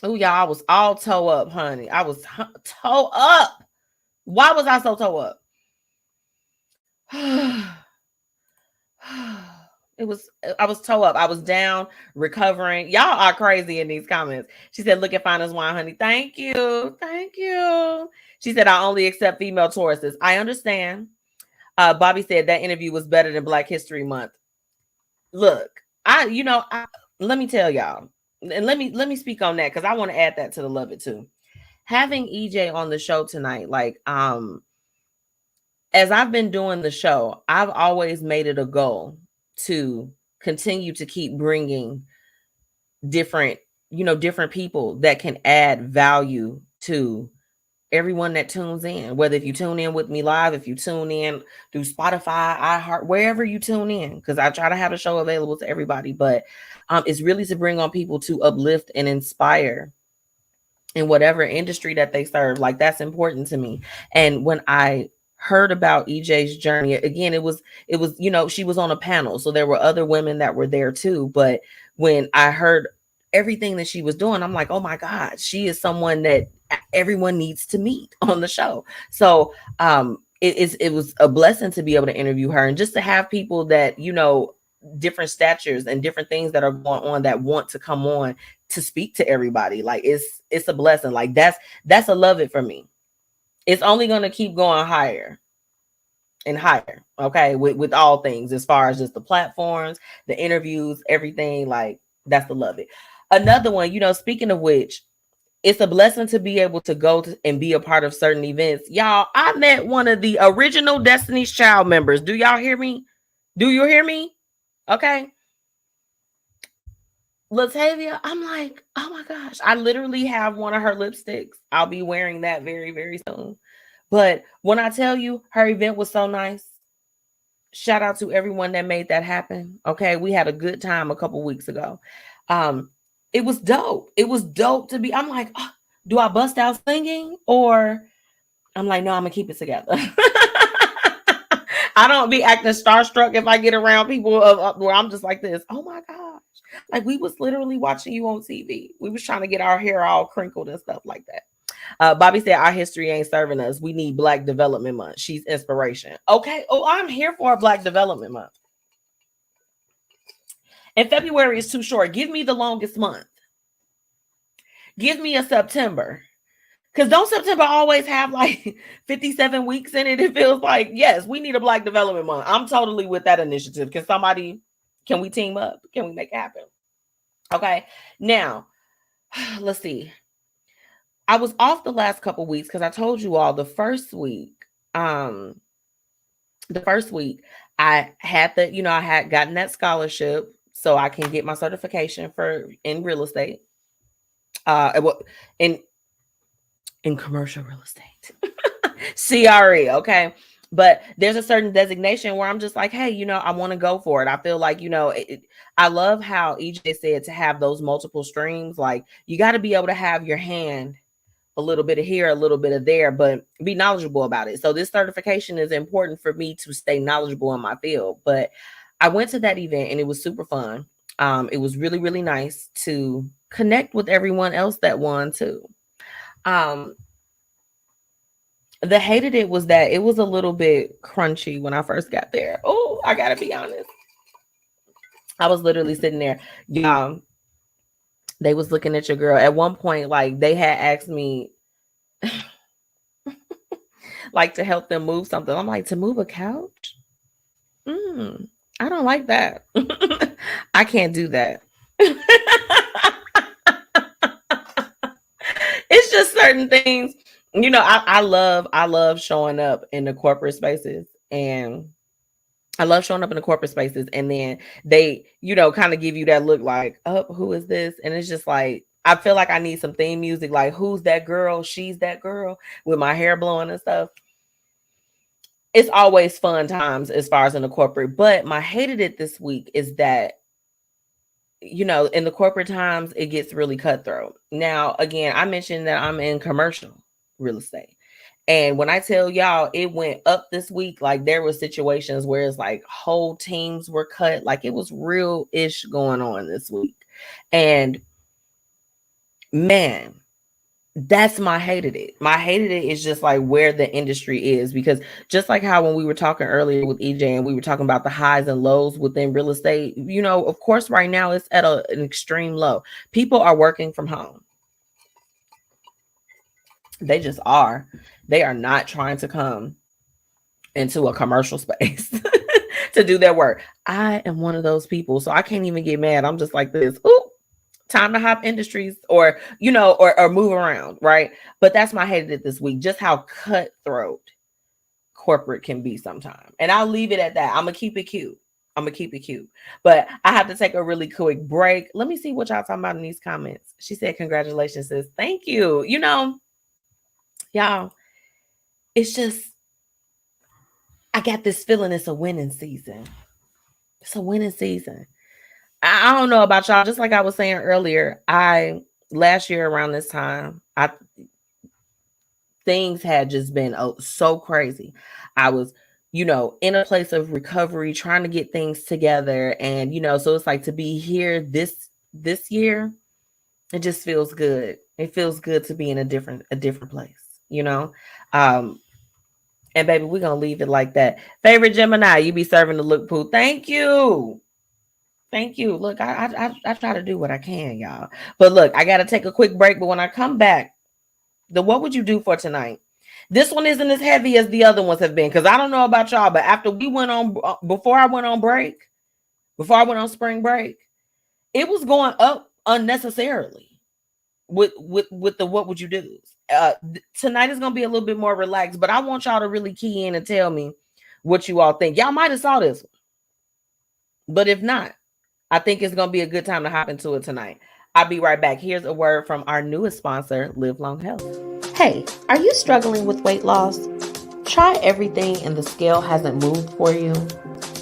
D: y'all, I was all toe up, honey. I was toe up. Why was I so toe up? I was toe up. I was down, recovering. Y'all are crazy in these comments. She said, look at Finest Wine, honey. Thank you. Thank you. She said, I only accept female Tauruses. I understand. Bobby said that interview was better than Black History Month. Look, let me tell y'all, and let me speak on that because I want to add that to the love it too. Having EJ on the show tonight, like, as I've been doing the show, I've always made it a goal to continue to keep bringing different people that can add value to everyone that tunes in, whether if you tune in with me live, if you tune in through Spotify, iHeart, wherever you tune in, because I try to have a show available to everybody, but it's really to bring on people to uplift and inspire in whatever industry that they serve. Like, that's important to me. And when I heard about EJ's journey, again, it was she was on a panel, so there were other women that were there too, but when I heard everything that she was doing, I'm like, oh my God, she is someone that everyone needs to meet on the show. So it was a blessing to be able to interview her and just to have people that, different statures and different things that are going on that want to come on to speak to everybody. Like, it's a blessing. Like, that's a love it for me. It's only going to keep going higher. and higher. Okay, with all things as far as just the platforms, the interviews, everything. Like that's the love it. Another one, speaking of which, it's a blessing to be able to go to and be a part of certain events. Y'all, I met one of the original Destiny's Child members. Do y'all hear me? Do you hear me? Okay. Latavia, I'm like, oh my gosh, I literally have one of her lipsticks. I'll be wearing that very, very soon. But when I tell you her event was so nice, shout out to everyone that made that happen. Okay, we had a good time a couple weeks ago. It was dope. It was dope to be. I'm like, oh, do I bust out singing or I'm like, no, I'm gonna keep it together. I don't be acting starstruck if I get around people where I'm just like this. Oh my gosh. Like we was literally watching you on TV. We was trying to get our hair all crinkled and stuff like that. Bobby said our history ain't serving us. We need Black Development Month. She's inspiration. Okay. Oh, I'm here for a Black Development Month. And February is too short. Give me the longest month. Give me a September. Because don't September always have like 57 weeks in it? It feels like, yes, we need a Black Development Month. I'm totally with that initiative. Can we team up? Can we make it happen? Okay. Now, let's see. I was off the last couple weeks because I told you all the first week I had I had gotten that scholarship so I can get my certification in real estate. In commercial real estate. CRE, okay? But there's a certain designation where I'm just like, hey, I want to go for it. I feel like, I love how EJ said to have those multiple streams. Like, you got to be able to have your hand a little bit of here, a little bit of there, but be knowledgeable about it. So this certification is important for me to stay knowledgeable in my field. But I went to that event and it was super fun. It was really, really nice to connect with everyone else that won too. The hated it was that it was a little bit crunchy when I first got there. Oh, I gotta be honest. I was literally sitting there. They was looking at your girl. At one point, like they had asked me like to help them move something. I'm like, to move a couch? I don't like that. I can't do that. It's just certain things. I love showing up in the corporate spaces, and and then they, kind of give you that look like, oh, who is this? And it's just like, I feel like I need some theme music, like who's that girl? She's that girl, with my hair blowing and stuff. It's always fun times as far as in the corporate, but my hated it this week is that, in the corporate times, it gets really cutthroat. Now, again, I mentioned that I'm in commercial real estate. And when I tell y'all it went up this week, like there were situations where it's like whole teams were cut. Like it was real ish going on this week. And man, that's my hated it. My hated it is just like where the industry is, because just like how when we were talking earlier with EJ and we were talking about the highs and lows within real estate, of course, right now it's at an extreme low. People are working from home. They just are. They are not trying to come into a commercial space to do their work. I am one of those people, so I can't even get mad. I'm just like this. Ooh, time to hop industries or move around, right? But that's my hated it this week, just how cutthroat corporate can be sometimes. And I'll leave it at that. I'm gonna keep it cute. But I have to take a really quick break. Let me see what y'all talking about in these comments. She said, congratulations, sis. Thank you. Y'all, it's just, I got this feeling it's a winning season. It's a winning season. I don't know about y'all. Just like I was saying earlier, last year around this time, things had just been so crazy. I was, in a place of recovery, trying to get things together. And, so it's like to be here this year, it just feels good. It feels good to be in a different place, and baby, we're going to leave it like that. Favorite Gemini, you be serving the look poo. Thank you. Look, I try to do what I can, y'all. But look, I got to take a quick break. But when I come back, what would you do for tonight? This one isn't as heavy as the other ones have been, because I don't know about y'all, but after we went on, before I went on spring break, it was going up unnecessarily with the what would you do. Tonight is gonna be a little bit more relaxed, but I want y'all to really key in and tell me what you all think. Y'all might have saw this one, but if not, I think it's gonna be a good time to hop into it tonight. I'll be right back. Here's a word from our newest sponsor, Live Long Health.
A: Hey, are you struggling with weight loss? Try everything and the scale hasn't moved for you?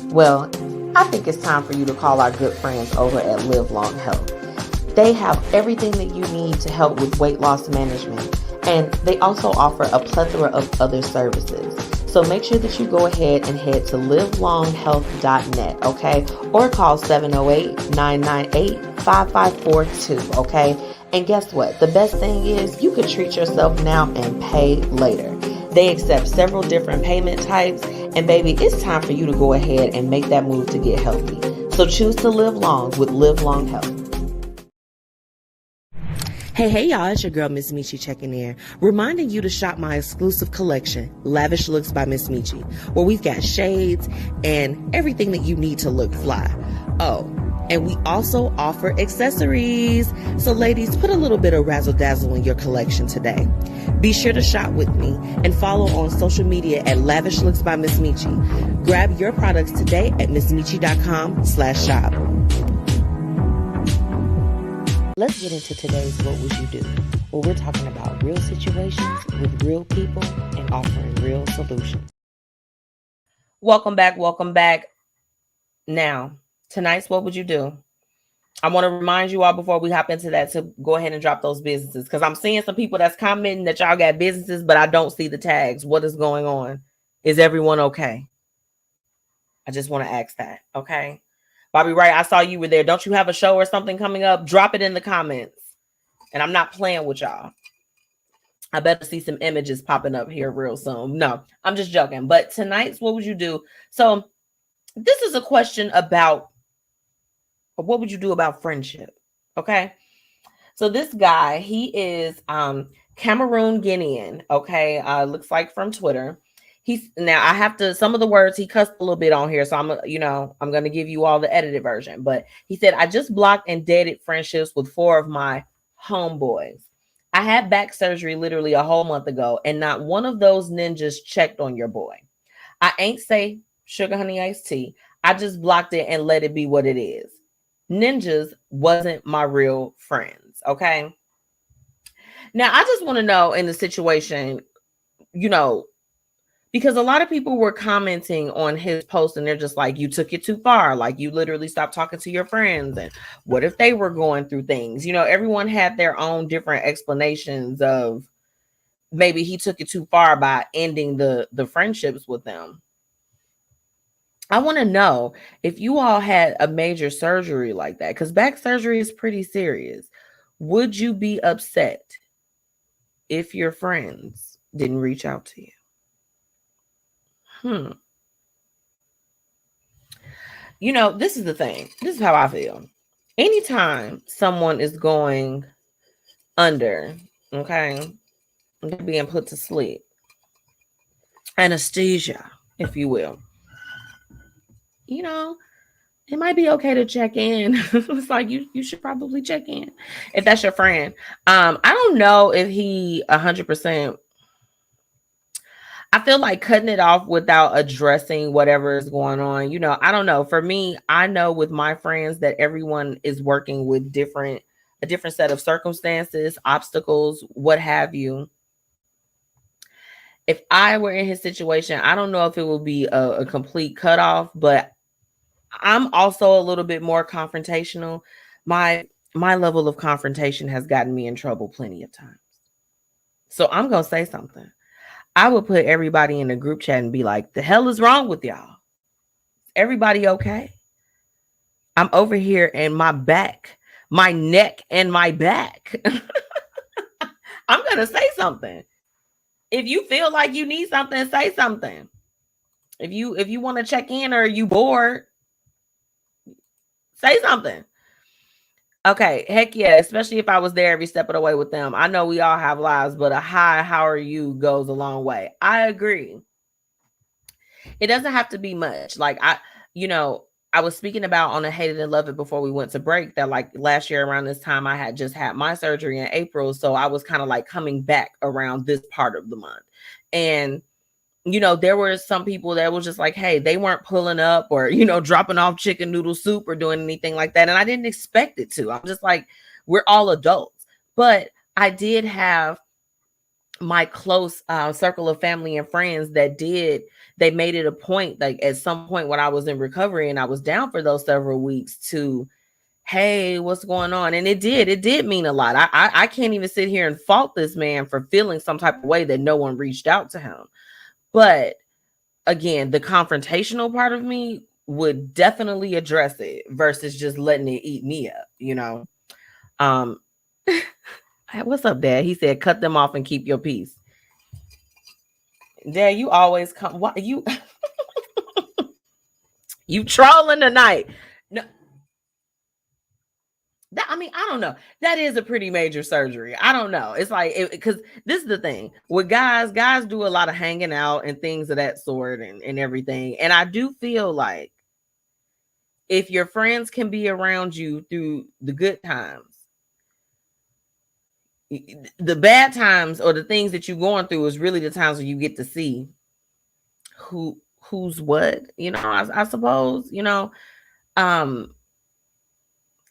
A: Well, I think it's time for you to call our good friends over at Live Long Health. They have everything that you need to help with weight loss management, and they also offer a plethora of other services. So make sure that you go ahead and head to livelonghealth.net, okay? Or call 708-998-5542, okay? And guess what? The best thing is you can treat yourself now and pay later. They accept several different payment types, and baby, it's time for you to go ahead and make that move to get healthy. So choose to live long with Live Long Health. Hey, y'all, it's your girl, MzMetchi, checking in, reminding you to shop my exclusive collection, Lavish Looks by MzMetchi, where we've got shades and everything that you need to look fly. Oh, and we also offer accessories. So ladies, put a little bit of razzle dazzle in your collection today. Be sure to shop with me and follow on social media at Lavish Looks by MzMetchi. Grab your products today at MzMetchi.com/shop. Let's get into today's What Would You Do? Where we're talking about real situations with real people and offering real solutions.
D: Welcome back. Now, tonight's What Would You Do? I want to remind you all before we hop into that to go ahead and drop those businesses, because I'm seeing some people that's commenting that y'all got businesses, but I don't see the tags. What is going on? Is everyone okay? I just want to ask that, okay? Bobby Wright, I saw you were there. Don't you have a show or something coming up? Drop it in the comments. And I'm not playing with y'all. I better see some images popping up here real soon. No, I'm just joking. But tonight's What Would You Do? So this is a question about what would you do about friendship? Okay. So this guy, he is Cameroon Guinean. Okay. Looks like from Twitter. Now I have to, some of the words he cussed a little bit on here. So I'm going to give you all the edited version, but he said, I just blocked and dated friendships with 4 of my homeboys. I had back surgery literally a whole month ago, and not one of those ninjas checked on your boy. I ain't say sugar honey iced tea. I just blocked it and let it be what it is. Ninjas wasn't my real friends. Okay. Now I just want to know in the situation, because a lot of people were commenting on his post and they're just like, you took it too far. Like you literally stopped talking to your friends. And what if they were going through things? Everyone had their own different explanations of maybe he took it too far by ending the friendships with them. I want to know if you all had a major surgery like that, because back surgery is pretty serious. Would you be upset if your friends didn't reach out to you? This is the thing. This is how I feel. Anytime someone is going under, okay, they're being put to sleep, anesthesia, if you will, it might be okay to check in. It's like you should probably check in if that's your friend. I don't know if he 100%. I feel like cutting it off without addressing whatever is going on. I don't know. For me, I know with my friends that everyone is working with a different set of circumstances, obstacles, what have you. If I were in his situation, I don't know if it would be a complete cutoff, but I'm also a little bit more confrontational. My level of confrontation has gotten me in trouble plenty of times. So I'm going to say something. I would put everybody in a group chat and be like, the hell is wrong with y'all? Everybody okay? I'm over here and my back, my neck and my back. I'm going to say something. If you feel like you need something, say something. If you want to check in or you bored, say something. Okay, heck yeah, especially if I was there every step of the way with them. I know we all have lives, but a hi, how are you goes a long way. I agree. It doesn't have to be much. Like you know, I was speaking about on a Hate It and Love It before we went to break that like last year around this time I had just had my surgery in April. So I was kind of like coming back around this part of the month. And you know, there were some people that was just like, hey, they weren't pulling up or, you know, dropping off chicken noodle soup or doing anything like that. And I didn't expect it to. I'm just like, we're all adults. But I did have my close circle of family and friends that they made it a point, like at some point when I was in recovery and I was down for those several weeks to, hey, what's going on? And it did mean a lot. I can't even sit here and fault this man for feeling some type of way that no one reached out to him. But again, the confrontational part of me would definitely address it versus just letting it eat me up, you know. What's up, Dad? He said, cut them off and keep your peace. Dad, you always come. What you you trolling tonight? No, that, I mean, I don't know. That is a pretty major surgery. I don't know. It's like because this is the thing with guys do a lot of hanging out and things of that sort and everything. And I do feel like if your friends can be around you through the good times, the bad times or the things that you're going through is really the times when you get to see who's what, you know, I suppose, you know.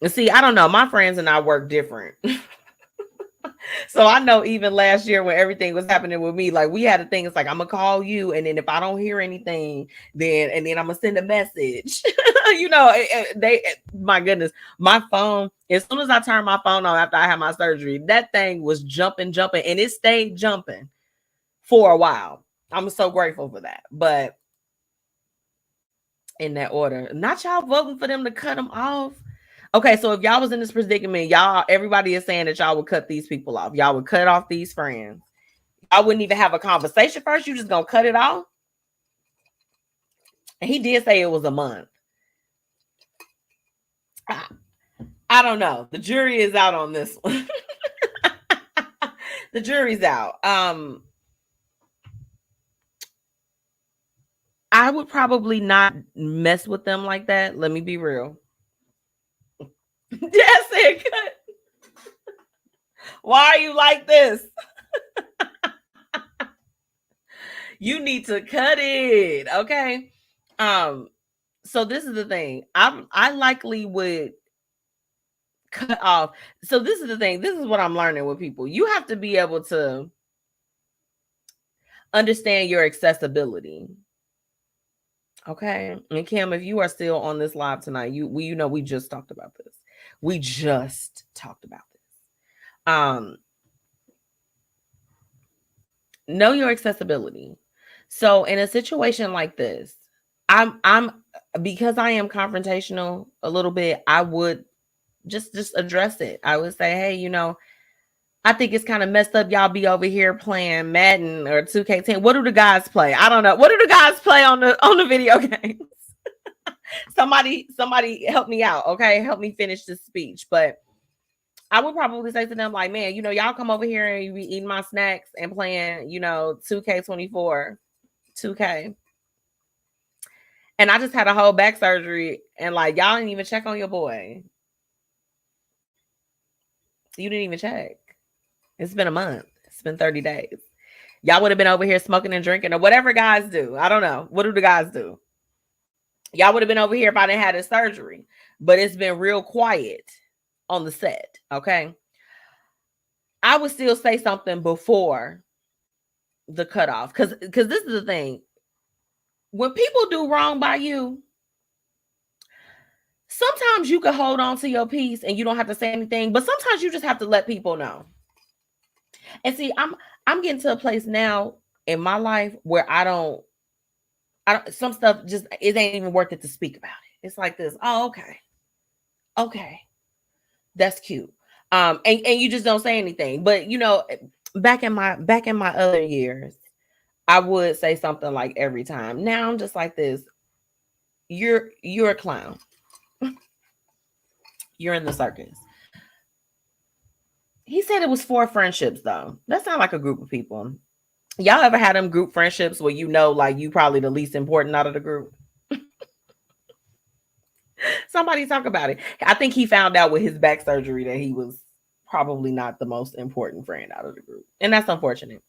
D: See, I don't know. My friends and I work different. So I know even last year when everything was happening with me, like we had a thing. It's like, I'm gonna call you. And then if I don't hear anything, then I'm gonna send a message. You know, my goodness, my phone, as soon as I turned my phone on after I had my surgery, that thing was jumping, and it stayed jumping for a while. I'm so grateful for that. But in that order, not y'all voting for them to cut them off. Okay, so if y'all was in this predicament, everybody is saying that y'all would cut these people off. Y'all would cut off these friends. I wouldn't even have a conversation first. You just gonna cut it off. And he did say it was a month. I don't know. The jury is out on this one. The jury's out. I would probably not mess with them like that. Let me be real. Yes, it could. Why are you like this? You need to cut it, okay? So this is the thing. I likely would cut off. So this is the thing. This is what I'm learning with people. You have to be able to understand your accessibility. Okay. And Kim, if you are still on this live tonight, you know we just talked about this. We just talked about this. Know your accessibility. So in a situation like this, I'm because I am confrontational a little bit, I would just address it. I would say, hey, you know, I think it's kind of messed up. Y'all be over here playing Madden or 2K10. What do the guys play? I don't know. What do the guys play on the video games? Somebody help me out. Okay. Help me finish this speech. But I would probably say to them, like, man, you know, y'all come over here and you be eating my snacks and playing, you know, 2K24, 2K. And I just had a whole back surgery and like, y'all didn't even check on your boy. You didn't even check. It's been a month. It's been 30 days. Y'all would have been over here smoking and drinking or whatever guys do. I don't know. What do the guys do? Y'all would have been over here if I didn't have this surgery. But it's been real quiet on the set. Okay. I would still say something before the cutoff. Because this is the thing. When people do wrong by you, sometimes you can hold on to your peace and you don't have to say anything. But sometimes you just have to let people know. And see, I'm getting to a place now in my life where I don't some stuff just it ain't even worth it to speak about it. It's like this. Oh, okay, that's cute. And you just don't say anything. But you know, back in my other years, I would say something like every time. Now I'm just like this. You're a clown. You're in the circus. He said it was 4 friendships though. That sounds like a group of people. Y'all ever had them group friendships where you know, like you probably the least important out of the group? Somebody talk about it. I think he found out with his back surgery that he was probably not the most important friend out of the group. And that's unfortunate.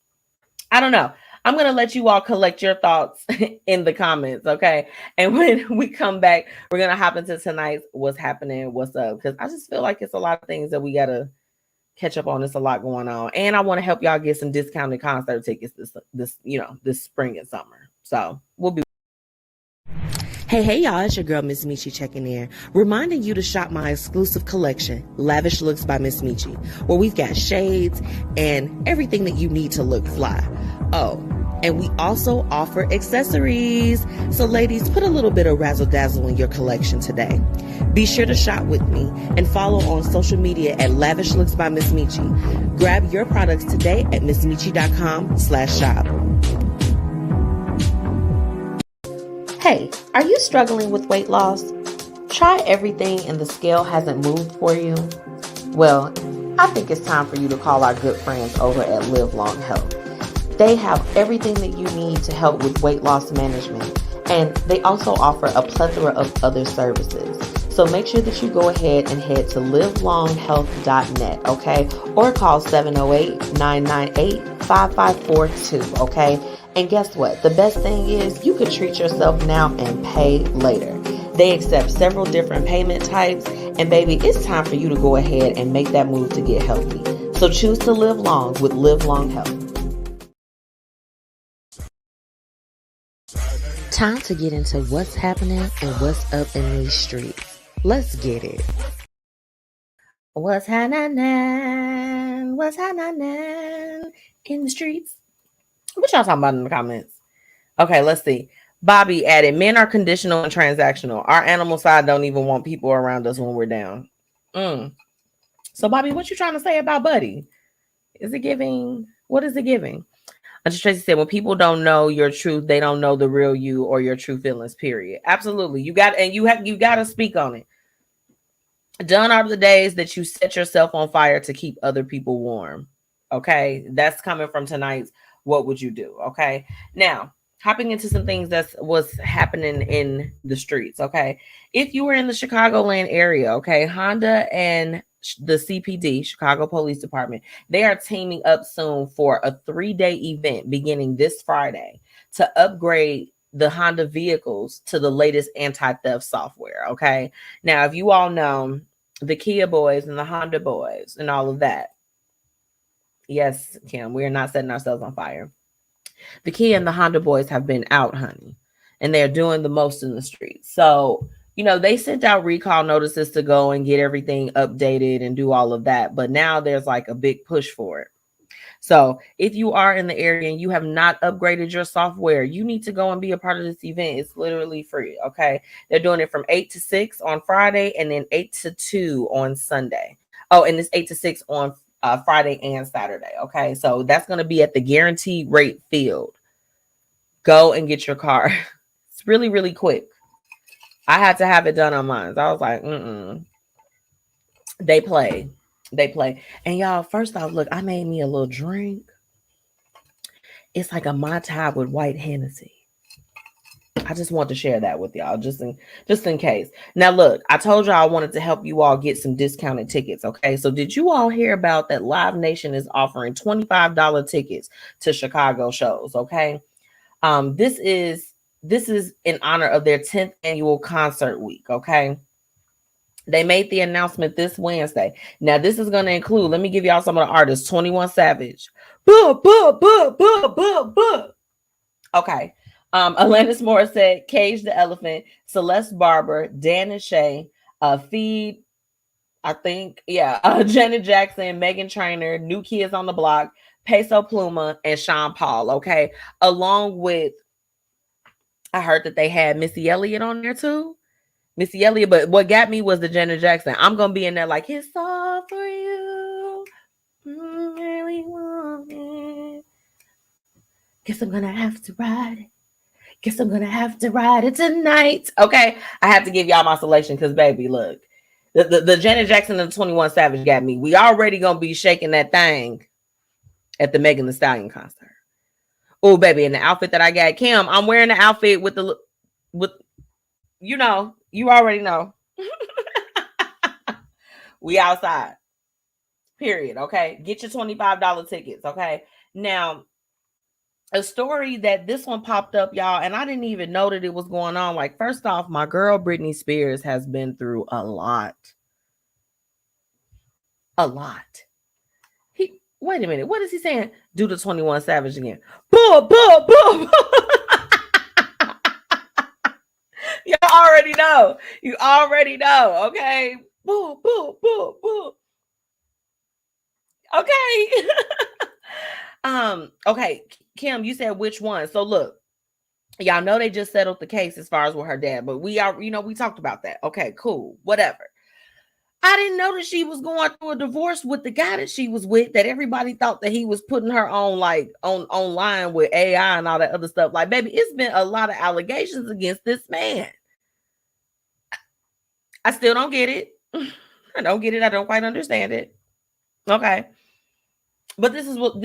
D: I don't know. I'm going to let you all collect your thoughts in the comments, okay? And when we come back, we're going to hop into tonight's What's Happening, What's Up? Because I just feel like it's a lot of things that we got to catch up on. There's a lot going on. And I want to help y'all get some discounted concert tickets this spring and summer. So we'll be.
A: Hey, y'all, it's your girl, MzMetchi, checking in, reminding you to shop my exclusive collection, Lavish Looks by MzMetchi, where we've got shades and everything that you need to look fly. Oh, and we also offer accessories. So ladies, put a little bit of razzle dazzle in your collection today. Be sure to shop with me and follow on social media at Lavish Looks by MzMetchi. Grab your products today at MzMetchi.com/shop. Hey, are you struggling with weight loss? Try everything and the scale hasn't moved for you? Well, I think it's time for you to call our good friends over at Live Long Health. They have everything that you need to help with weight loss management, and they also offer a plethora of other services. So make sure that you go ahead and head to livelonghealth.net, okay? Or call 708-998-5542, okay? And guess what? The best thing is you could treat yourself now and pay later. They accept several different payment types. And baby, it's time for you to go ahead and make that move to get healthy. So choose to live long with Live Long Health. Time to get into what's happening and what's up in these streets. Let's get it.
D: What's happening? What's happening in the streets? What y'all talking about in the comments? Okay, let's see. Bobby added, men are conditional and transactional. Our animal side don't even want people around us when we're down. So, Bobby, what you trying to say about Buddy? Is it giving? What is it giving? Just Tracy said, when people don't know your truth, they don't know the real you or your true feelings, period. Absolutely. You got to speak on it. Done are the days that you set yourself on fire to keep other people warm. Okay. That's coming from tonight's What Would You Do? Okay. Now, hopping into some things that's what's happening in the streets. Okay. If you were in the Chicagoland area, okay, Honda and the CPD, Chicago Police Department, they are teaming up soon for a 3-day event beginning this Friday to upgrade the Honda vehicles to the latest anti-theft software. Okay. Now, if you all know the Kia boys and the Honda boys and all of that. Yes, Kim, we are not setting ourselves on fire. The Kia and the Honda boys have been out, honey, and they're doing the most in the streets. So, they sent out recall notices to go and get everything updated and do all of that. But now there's like a big push for it. So if you are in the area and you have not upgraded your software, you need to go and be a part of this event. It's literally free. Okay. They're doing it from 8 to 6 on Friday and then 8 to 2 on Sunday. Oh, and it's 8 to 6 on Friday and Saturday. Okay. So that's going to be at the Guaranteed Rate Field. Go and get your car. It's really, really quick. I had to have it done on mine. So I was like, They play. And y'all, first off, look, I made me a little drink. It's like a Mai Tai with white Hennessy. I just want to share that with y'all, just in case. Now, look, I told y'all I wanted to help you all get some discounted tickets. Okay, so did you all hear about that? Live Nation is offering $25 tickets to Chicago shows. Okay, this is in honor of their 10th annual concert week. Okay. They made the announcement this Wednesday. Now, this is going to include, let me give y'all some of the artists. 21 Savage. Okay. Alanis Morissette, Cage the Elephant, Celeste Barber, Dan and Shay, Feed, I think, Janet Jackson, Megan Trainor, New Kids on the Block, Peso Pluma, and Sean Paul. Okay. Along with, I heard that they had Missy Elliott on there too. Missy Elliott, but what got me was the Janet Jackson. I'm gonna be in there like, it's all for you. Really want it. Guess I'm gonna have to ride it. Guess I'm gonna have to ride it tonight. Okay, I have to give y'all my selection because, baby, look, The Janet Jackson and the 21 Savage got me. We already gonna be shaking that thing at the Megan Thee Stallion concert. Oh, baby, and the outfit that I got, Kim, I'm wearing the outfit with you know, you already know. We outside. Period. Okay. Get your $25 tickets. Okay. Now, a story that this one popped up, y'all, and I didn't even know that it was going on. Like, first off, my girl Britney Spears has been through a lot. A lot. Wait a minute. What is he saying? Do the 21 Savage again. Boom, boom, boom. You already know. You already know. Okay. Boom, boom, boom, boom. Okay. Okay, Kim, you said which one? So look, y'all know they just settled the case as far as with her dad, but we are, we talked about that. Okay, cool, whatever. I didn't know that she was going through a divorce with the guy that she was with, that everybody thought that he was putting her on, like online with AI and all that other stuff. Like, baby, it's been a lot of allegations against this man. I still don't get it. I don't get it. I don't quite understand it. Okay. But this is what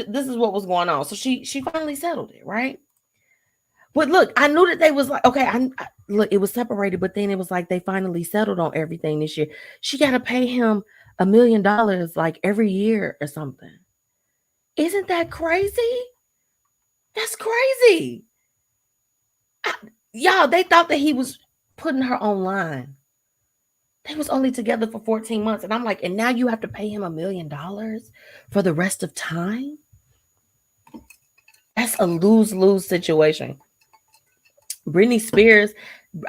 D: was going on. So she finally settled it, right? But look, I knew that they was like, okay, look, it was separated, but then it was like they finally settled on everything this year. She got to pay him $1 million like every year or something. Isn't that crazy? That's crazy. Y'all, they thought that he was putting her online. They was only together for 14 months. And I'm like, and now you have to pay him $1 million for the rest of time? That's a lose-lose situation. Britney Spears,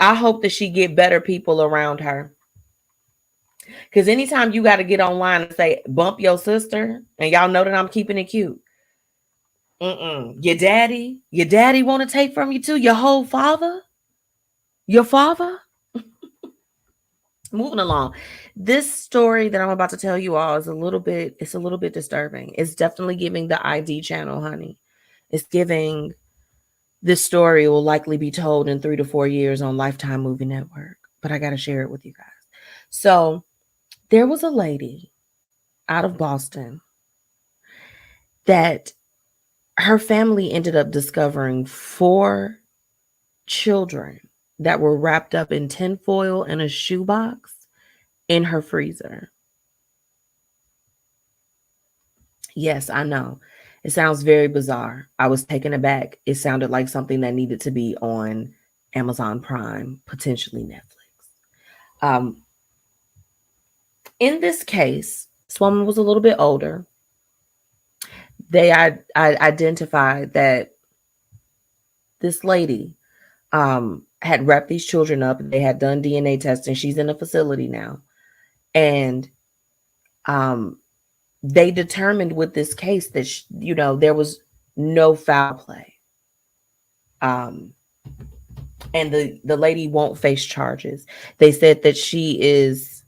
D: I hope that she get better people around her. Because anytime you got to get online and say, bump your sister, and y'all know that I'm keeping it cute. Your daddy want to take from you too? Your whole father? Your father? Moving along. This story that I'm about to tell you all is a little bit disturbing. It's definitely giving the ID channel, honey. It's giving... This story will likely be told in 3 to 4 years on Lifetime Movie Network, but I got to share it with you guys. So there was a lady out of Boston that her family ended up discovering 4 children that were wrapped up in tinfoil in a shoebox in her freezer. Yes, I know. It sounds very bizarre. I was taken aback. It sounded like something that needed to be on Amazon Prime, potentially Netflix. In this case, this woman was a little bit older. They identified that this lady had wrapped these children up. They had done DNA testing. She's in a facility now. And they determined with this case that, there was no foul play. And the lady won't face charges. They said that she is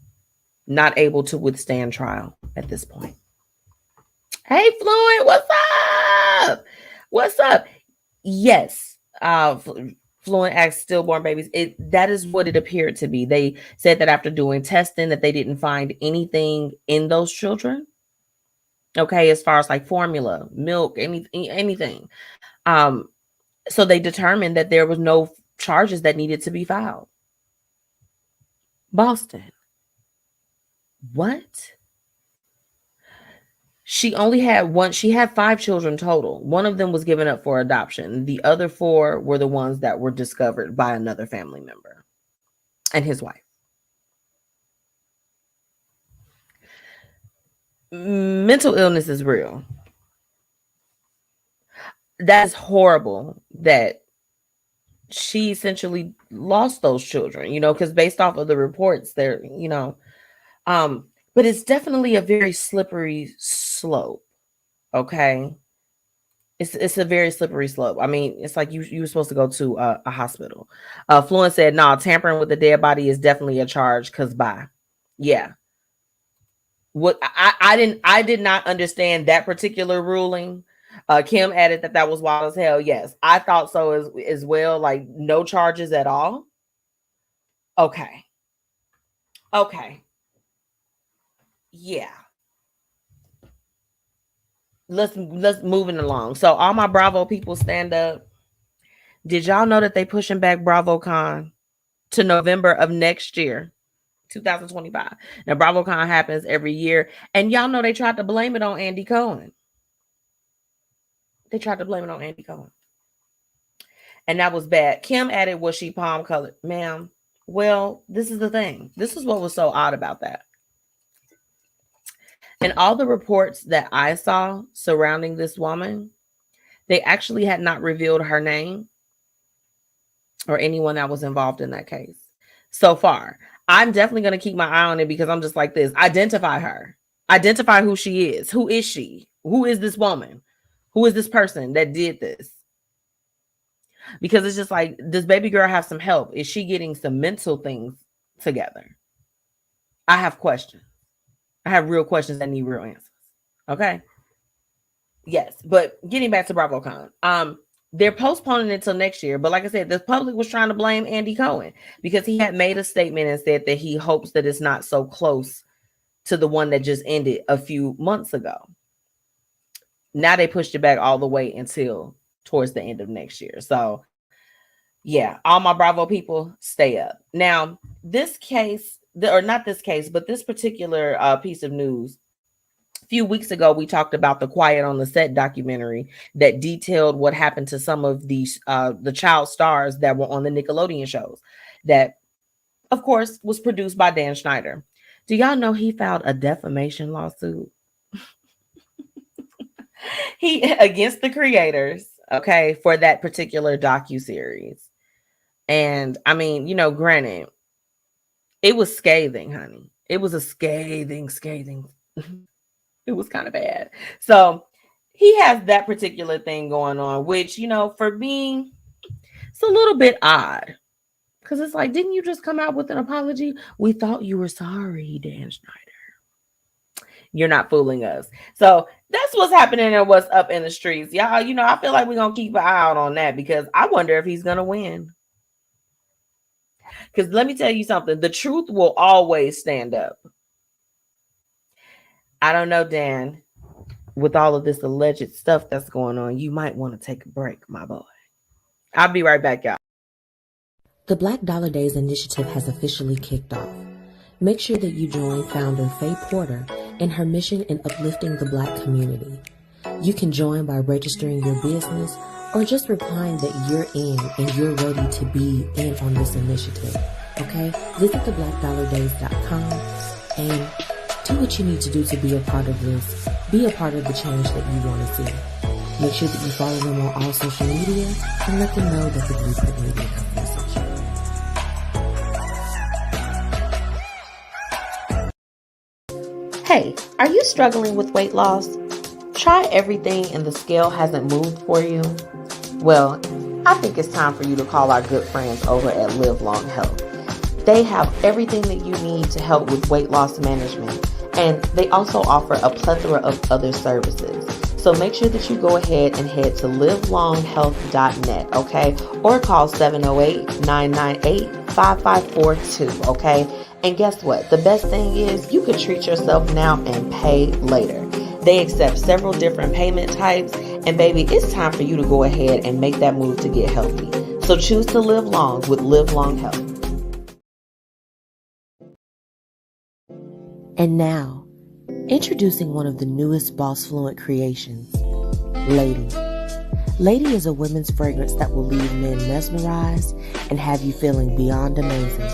D: not able to withstand trial at this point. Hey, Fluent, what's up? What's up? Yes. Fluent asked stillborn babies. That is what it appeared to be. They said that after doing testing that they didn't find anything in those children. Okay, as far as like formula, milk, anything. So they determined that there was no charges that needed to be filed. Boston. What? She only had one. She had 5 children total. One of them was given up for adoption. The other 4 were the ones that were discovered by another family member and his wife. Mental illness is real. That's horrible that she essentially lost those children, because based off of the reports there, but it's definitely a very slippery slope. Okay. It's a very slippery slope. I mean, it's like you were supposed to go to a hospital. Fluent said, no, tampering with the dead body is definitely a charge. Cause bye. Yeah. What I did not understand that particular ruling. Kim added that was wild as hell. Yes, I thought so as well. Like no charges at all. Okay. yeah. Let's moving along. So all my Bravo people stand up. Did y'all know that they pushing back BravoCon to November of next year, 2025? Now BravoCon happens every year, and y'all know they tried to blame it on Andy Cohen. They tried to blame it on Andy Cohen, and that was bad. Kim added, "Was she palm colored, ma'am?" Well, this is the thing. This is what was so odd about that. And all the reports that I saw surrounding this woman, they actually had not revealed her name or anyone that was involved in that case so far. I'm definitely going to keep my eye on it because I'm just like this. Identify her. Identify who she is. Who is she? Who is this woman? Who is this person that did this? Because it's just like, does baby girl have some help? Is she getting some mental things together? I have questions. I have real questions that need real answers. Okay. Yes. But getting back to BravoCon, they're postponing it till next year. But like I said, the public was trying to blame Andy Cohen because he had made a statement and said that he hopes that it's not so close to the one that just ended a few months ago. Now they pushed it back all the way until towards the end of next year. So yeah, all my Bravo people, stay up. Now, this case, or not this case, but this particular piece of news, a few weeks ago, we talked about the Quiet on the Set documentary that detailed what happened to some of these the child stars that were on the Nickelodeon shows. That, of course, was produced by Dan Schneider. Do y'all know he filed a defamation lawsuit? He against the creators, okay, for that particular docuseries. And I mean, you know, granted, it was scathing, honey. It was a scathing. It was kind of bad. So he has that particular thing going on, which, you know, for me, it's a little bit odd. Because it's like, didn't you just come out with an apology? We thought you were sorry, Dan Schneider. You're not fooling us. So that's what's happening and what's up in the streets. Y'all, you know, I feel like we're going to keep an eye out on that because I wonder if he's going to win. Because let me tell you something. The truth will always stand up. I don't know, Dan. With all of this alleged stuff that's going on, you might want to take a break, my boy. I'll be right back, y'all.
A: The Black Dollar Days initiative has officially kicked off. Make sure that you join founder Faye Porter in her mission in uplifting the Black community. You can join by registering your business or just replying that you're in and you're ready to be in on this initiative. Okay? Visit theblackdollardays.com and do what you need to do to be a part of this. Be a part of the change that you want to see. Make sure that you follow them on all social media and let them know that the Blueprint Media Company sent you. Hey, are you struggling with weight loss? Try everything and the scale hasn't moved for you? Well, I think it's time for you to call our good friends over at Live Long Health. They have everything that you need to help with weight loss management, and they also offer a plethora of other services. So make sure that you go ahead and head to livelonghealth.net, okay? Or call 708-998-5542, okay? And guess what? The best thing is you can treat yourself now and pay later. They accept several different payment types, and baby, it's time for you to go ahead and make that move to get healthy. So choose to live long with Live Long Health. And now, introducing one of the newest BossFluent creations, Lady. Lady is a women's fragrance that will leave men mesmerized and have you feeling beyond amazing.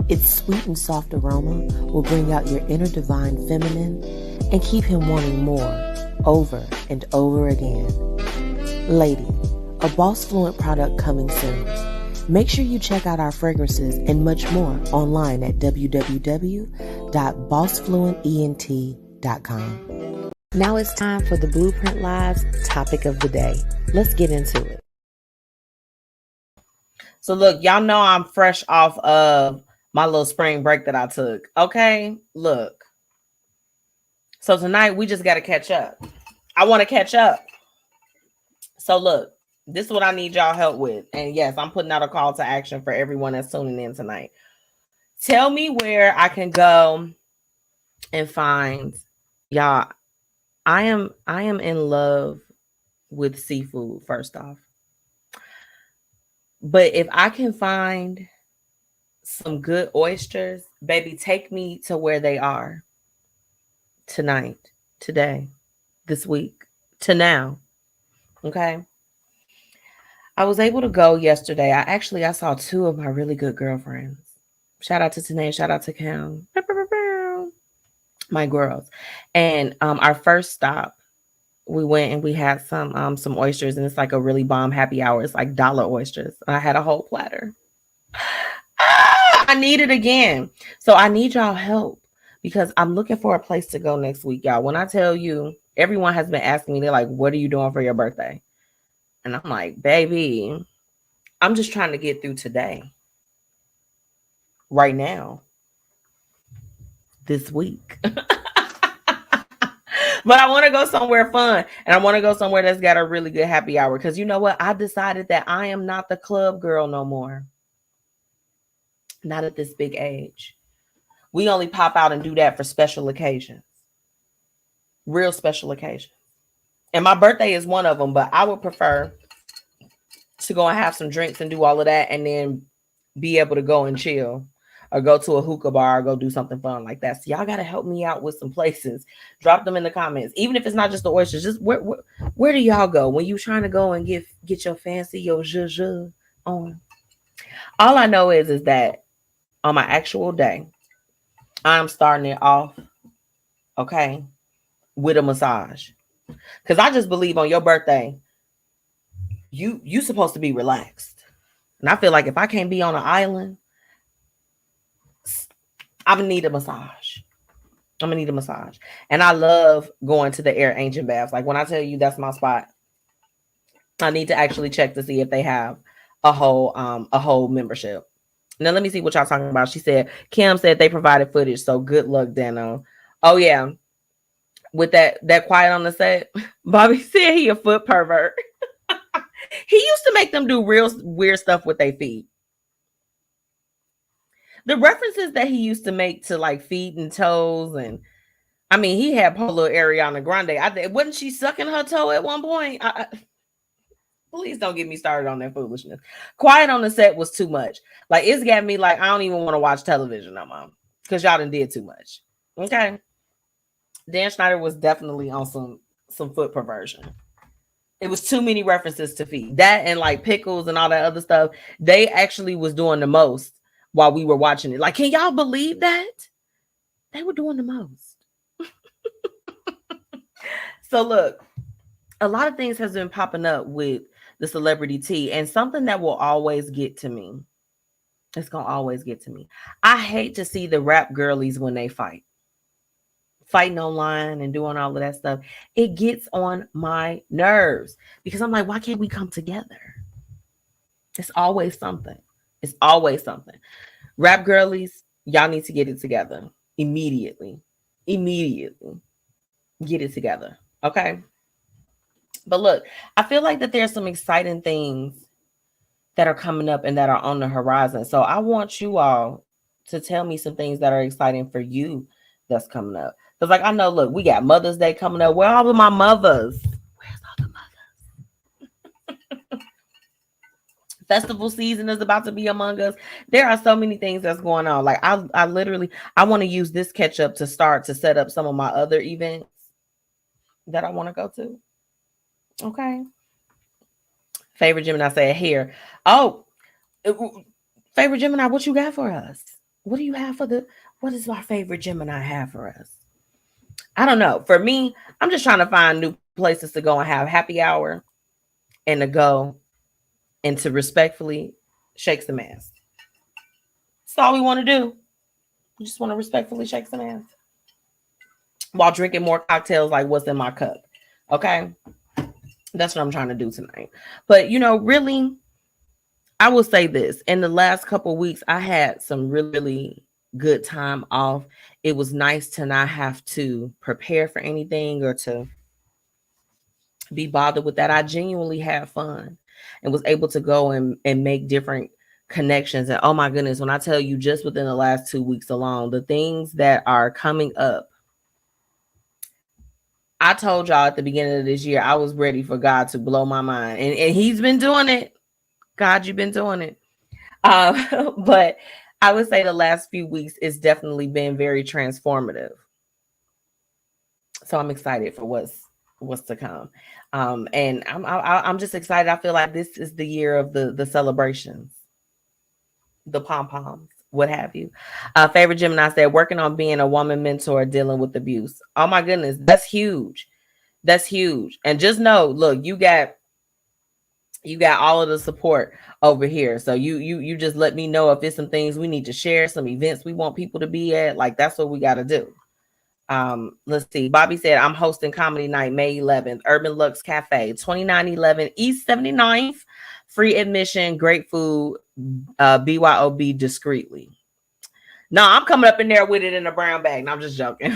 A: Its sweet and soft aroma will bring out your inner divine feminine and keep him wanting more, over and over again. Lady, a BossFluent product coming soon. Make sure you check out our fragrances and much more online at www.bossfluentent.com. Now it's time for the Blueprint Live's topic of the day. Let's get into it.
D: So look, y'all know I'm fresh off of my little spring break that I took. Okay, look. So tonight we just got to catch up. I want to catch up. So look, this is what I need y'all help with. And yes, I'm putting out a call to action for everyone that's tuning in tonight. Tell me where I can go and find, y'all, I am in love with seafood, first off. But if I can find some good oysters, baby, take me to where they are tonight, today, this week, to now. Okay. I was able to go yesterday. I saw two of my really good girlfriends. Shout out to Tanae, shout out to Cam. My girls. And our first stop, we went and we had some oysters, and it's like a really bomb happy hour. It's like dollar oysters. I had a whole platter. I need it again. So I need y'all help because I'm looking for a place to go next week, y'all. When I tell you, everyone has been asking me, they're like, what are you doing for your birthday? And I'm like, baby, I'm just trying to get through today. Right now. This week. But I want to go somewhere fun. And I want to go somewhere that's got a really good happy hour. Because you know what? I decided that I am not the club girl no more. Not at this big age. We only pop out and do that for special occasions. Real special occasions. And my birthday is one of them. But I would prefer to go and have some drinks and do all of that. And then be able to go and chill. Or go to a hookah bar or go do something fun like that. So y'all got to help me out with some places. Drop them in the comments. Even if it's not just the oysters, just where do y'all go when you trying to go and get your fancy, your zhuzh on? All I know is that on my actual day, I'm starting it off, okay, with a massage. Because I just believe on your birthday, you supposed to be relaxed. And I feel like if I can't be on an island, I'm gonna need a massage. I'm gonna need a massage. And I love going to the Air Ancient Baths. Like when I tell you that's my spot, I need to actually check to see if they have a whole membership. Now let me see what y'all talking about. She said, Kim said they provided footage, so good luck, Dano. Oh yeah. With that quiet on the set, Bobby said he a foot pervert. He used to make them do real weird stuff with their feet. The references that he used to make to like feet and toes, and I mean, he had poor little Ariana Grande. Wasn't she sucking her toe at one point? Please don't get me started on that foolishness. Quiet on the set was too much. Like it's got me like I don't even want to watch television no more because y'all done did too much. Okay, Dan Schneider was definitely on some foot perversion. It was too many references to feet. That and like pickles and all that other stuff. They actually was doing the most while we were watching it. Like, can y'all believe that? They were doing the most. So look, a lot of things has been popping up with the celebrity tea, and something that will always get to me. It's gonna always get to me. I hate to see the rap girlies when they fighting online and doing all of that stuff. It gets on my nerves because I'm like, why can't we come together? It's always something. It's always something. Rap girlies, y'all need to get it together immediately. Immediately. Get it together. Okay. But look, I feel like that there's some exciting things that are coming up and that are on the horizon. So I want you all to tell me some things that are exciting for you that's coming up. Because like I know, look, we got Mother's Day coming up. Where are all of my mothers? Where's all the mothers? Festival season is about to be among us. There are so many things that's going on. Like I literally I want to use this catch up to start to set up some of my other events that I want to go to. Okay. Favorite Gemini said here. Oh, favorite Gemini, what you got for us? What do you have for what does our favorite Gemini have for us? I don't know. For me, I'm just trying to find new places to go and have happy hour and to go and to respectfully shake some ass. That's all we want to do. We just want to respectfully shake some ass while drinking more cocktails like what's in my cup. Okay. That's what I'm trying to do tonight. But, you know, really, I will say this. In the last couple of weeks, I had some really, really good time off. It was nice to not have to prepare for anything or to be bothered with that. I genuinely had fun and was able to go and make different connections. And oh my goodness, when I tell you just within the last 2 weeks alone, the things that are coming up I told y'all at the beginning of this year, I was ready for God to blow my mind. And he's been doing it. God, you've been doing it. But I would say the last few weeks it's definitely been very transformative. So I'm excited for what's to come. And I'm just excited. I feel like this is the year of the celebrations, the pom-poms, what have you. Favorite Gemini said, working on being a woman mentor, dealing with abuse. Oh my goodness, that's huge. That's huge. And just know, look, you got all of the support over here. So you just let me know if there's some things we need to share, some events we want people to be at. Like, that's what we got to do. Let's see. Bobby said, I'm hosting comedy night May 11th, Urban Lux Cafe, 2911 East 79th. Free admission, great food, BYOB discreetly. No, I'm coming up in there with it in a brown bag. No, I'm just joking.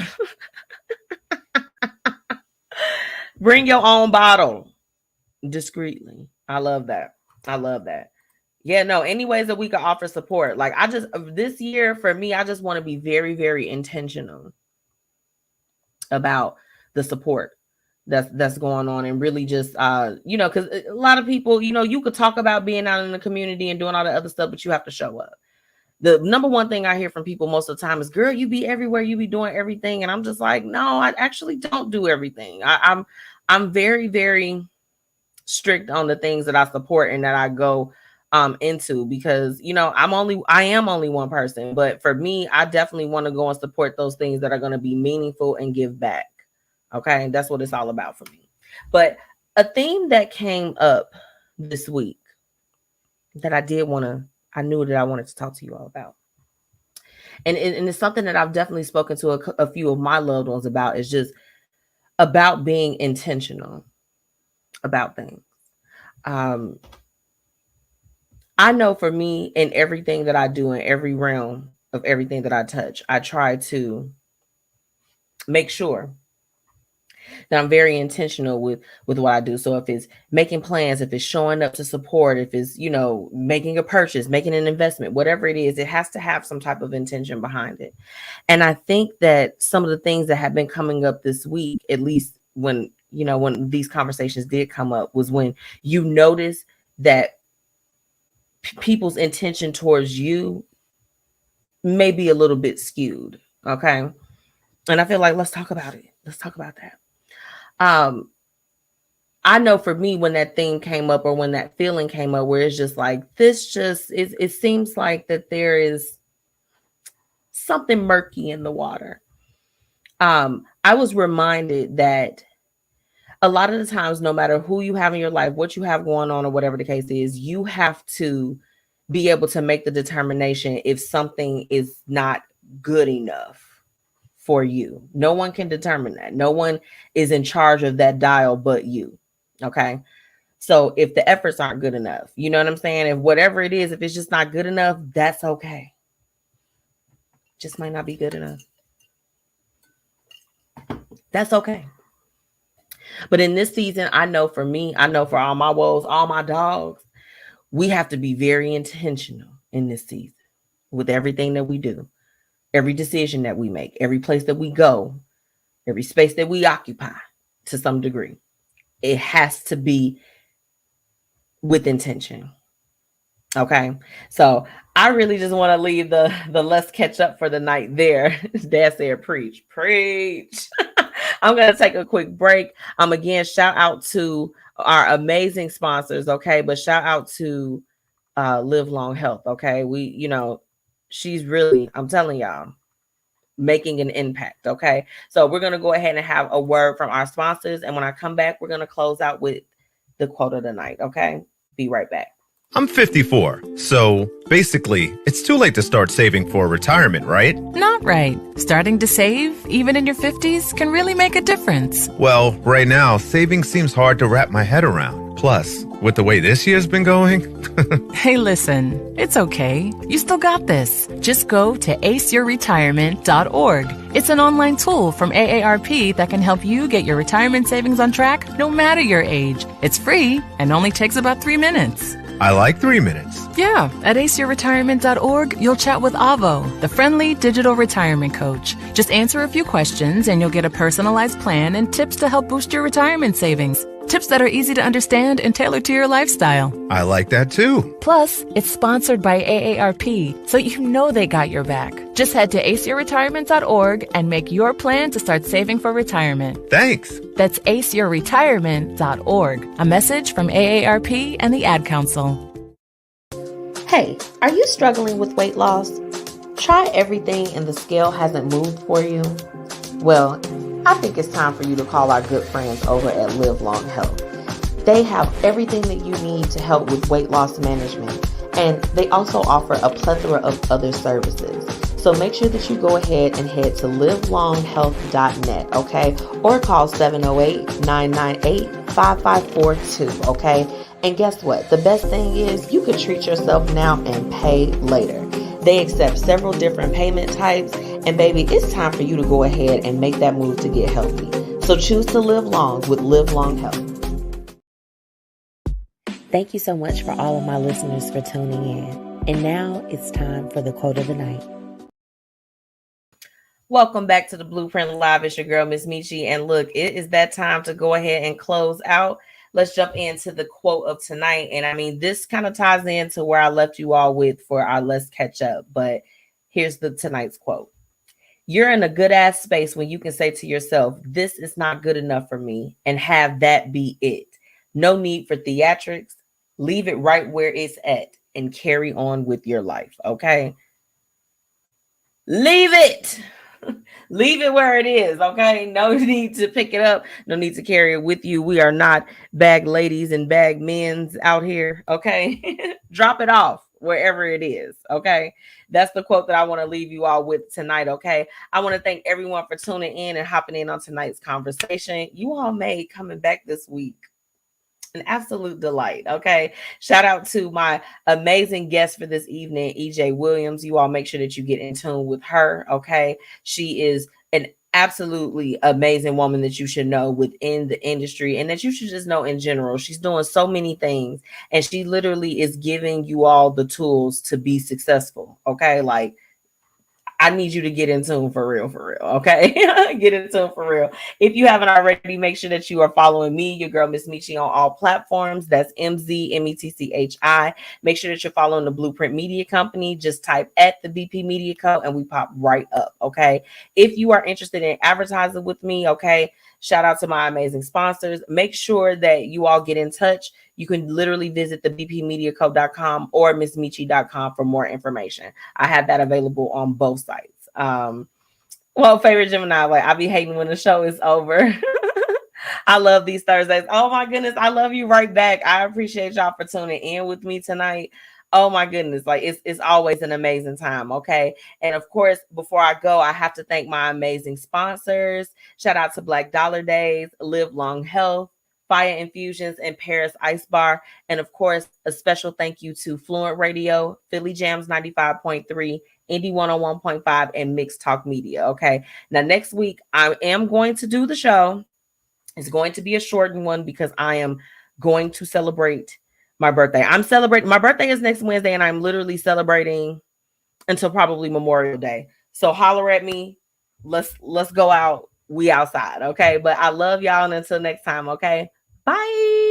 D: Bring your own bottle discreetly. I love that. I love that. Yeah, no, any ways that we can offer support. Like, this year for me, I just want to be very, very intentional about the support that's going on, and really just because a lot of people, you could talk about being out in the community and doing all the other stuff, but you have to show up. The number one thing I hear from people most of the time is, girl, you be everywhere, you be doing everything. And I'm just like, no, I actually don't do everything. I'm very, very strict on the things that I support and that I go into, because I am only one person. But for me, I definitely want to go and support those things that are going to be meaningful and give back. Okay, that's what it's all about for me. But a theme that came up this week that I knew that I wanted to talk to you all about, and it's something that I've definitely spoken to a few of my loved ones about, is just about being intentional about things. I know for me, in everything that I do, in every realm of everything that I touch, I try to make sure that I'm very intentional with what I do. So if it's making plans, if it's showing up to support, if it's, making a purchase, making an investment, whatever it is, it has to have some type of intention behind it. And I think that some of the things that have been coming up this week, at least when these conversations did come up, was when you notice that people's intention towards you may be a little bit skewed. Okay. And I feel like, let's talk about it. Let's talk about that. I know for me, when that thing came up, or when that feeling came up, where it's just like, it seems like that there is something murky in the water. I was reminded that a lot of the times, no matter who you have in your life, what you have going on, or whatever the case is, you have to be able to make the determination if something is not good enough for you. No one can determine that. No one is in charge of that dial but you. Okay. So if the efforts aren't good enough, you know what I'm saying? If whatever it is, if it's just not good enough, that's okay. Just might not be good enough. That's okay. But in this season, I know for me, I know for all my woes, all my dogs, we have to be very intentional in this season with everything that we do. Every decision that we make, every place that we go, every space that we occupy to some degree, it has to be with intention. Okay. So I really just want to leave the let's catch up for the night there. Dad said, preach. I'm going to take a quick break. Again, shout out to our amazing sponsors. Okay. But shout out to Live Long Health. Okay. She's really, I'm telling y'all, making an impact. Okay. So we're going to go ahead and have a word from our sponsors. And when I come back, we're going to close out with the quote of the night. Okay. Be right back.
F: I'm 54, so basically, it's too late to start saving for retirement, right?
G: Not right. Starting to save, even in your 50s, can really make a difference.
F: Well, right now, saving seems hard to wrap my head around. Plus, with the way this year's been going...
G: Hey, listen, it's okay. You still got this. Just go to aceyourretirement.org. It's an online tool from AARP that can help you get your retirement savings on track no matter your age. It's free and only takes about 3 minutes.
F: I like 3 minutes.
G: Yeah, at aceyourretirement.org, you'll chat with Avo, the friendly digital retirement coach. Just answer a few questions and you'll get a personalized plan and tips to help boost your retirement savings. Tips that are easy to understand and tailored to your lifestyle.
F: I like that too.
G: Plus, it's sponsored by AARP, so you know they got your back. Just head to aceyourretirement.org and make your plan to start saving for retirement.
F: Thanks.
G: That's aceyourretirement.org. A message from AARP and the Ad Council.
A: Hey, are you struggling with weight loss? Try everything and the scale hasn't moved for you? Well, I think it's time for you to call our good friends over at Live Long Health. They have everything that you need to help with weight loss management, and they also offer a plethora of other services. So make sure that you go ahead and head to livelonghealth.net, okay? Or call 708-998-5542, okay? And guess what? The best thing is you could treat yourself now and pay later. They accept several different payment types, and baby, it's time for you to go ahead and make that move to get healthy. So choose to live long with Live Long Health. Thank you so much for all of my listeners for tuning in. And now it's time for the quote of the night.
D: Welcome back to the Blueprint Live. It's your girl, MzMetchi. And look, it is that time to go ahead and close out. Let's jump into the quote of tonight. And I mean, this kind of ties into where I left you all with for our Let's Catch Up. But here's tonight's quote. You're in a good ass space when you can say to yourself, this is not good enough for me, and have that be it. No need for theatrics. Leave it right where it's at and carry on with your life. Okay. Leave it. Leave it where it is, okay? No need to pick it up. No need to carry it with you. We are not bag ladies and bag men's out here, okay? Drop it off wherever it is, okay? That's the quote that I want to leave you all with tonight, okay? I want to thank everyone for tuning in and hopping in on tonight's conversation. You all made coming back this week an absolute delight. Okay. Shout out to my amazing guest for this evening, EJ Williams. You all make sure that you get in tune with her. Okay. She is an absolutely amazing woman that you should know within the industry and that you should just know in general. She's doing so many things and she literally is giving you all the tools to be successful. Okay. Like, I need you to get in tune for real, okay? Get in tune for real. If you haven't already, make sure that you are following me, your girl, MzMetchi, on all platforms. That's MzMetchi. Make sure that you're following the Blueprint Media Company. Just type at the BP Media Co. and we pop right up, okay? If you are interested in advertising with me, okay, shout out to my amazing sponsors. Make sure that you all get in touch. You can literally visit the bpmediaco.com or MzMetchi.com for more information. I have that available on both sites. Well, favorite Gemini, like I be hating when the show is over. I love these Thursdays. Oh my goodness, I love you right back. I appreciate y'all for tuning in with me tonight. Oh my goodness, like it's always an amazing time, okay? And of course, before I go, I have to thank my amazing sponsors. Shout out to Black Dollar Days, Live Long Health, Fiya Infusions, and Paris Ice Bar. And of course, a special thank you to Fluent Radio, Philly Jams 95.3, Indy 101.5, and Mixed Talk Media, okay? Now, next week, I am going to do the show. It's going to be a shortened one because I am going to celebrate my birthday. My birthday is next Wednesday, and I'm literally celebrating until probably Memorial Day. So holler at me. Let's go out. We outside, okay? But I love y'all, and until next time, okay? Bye.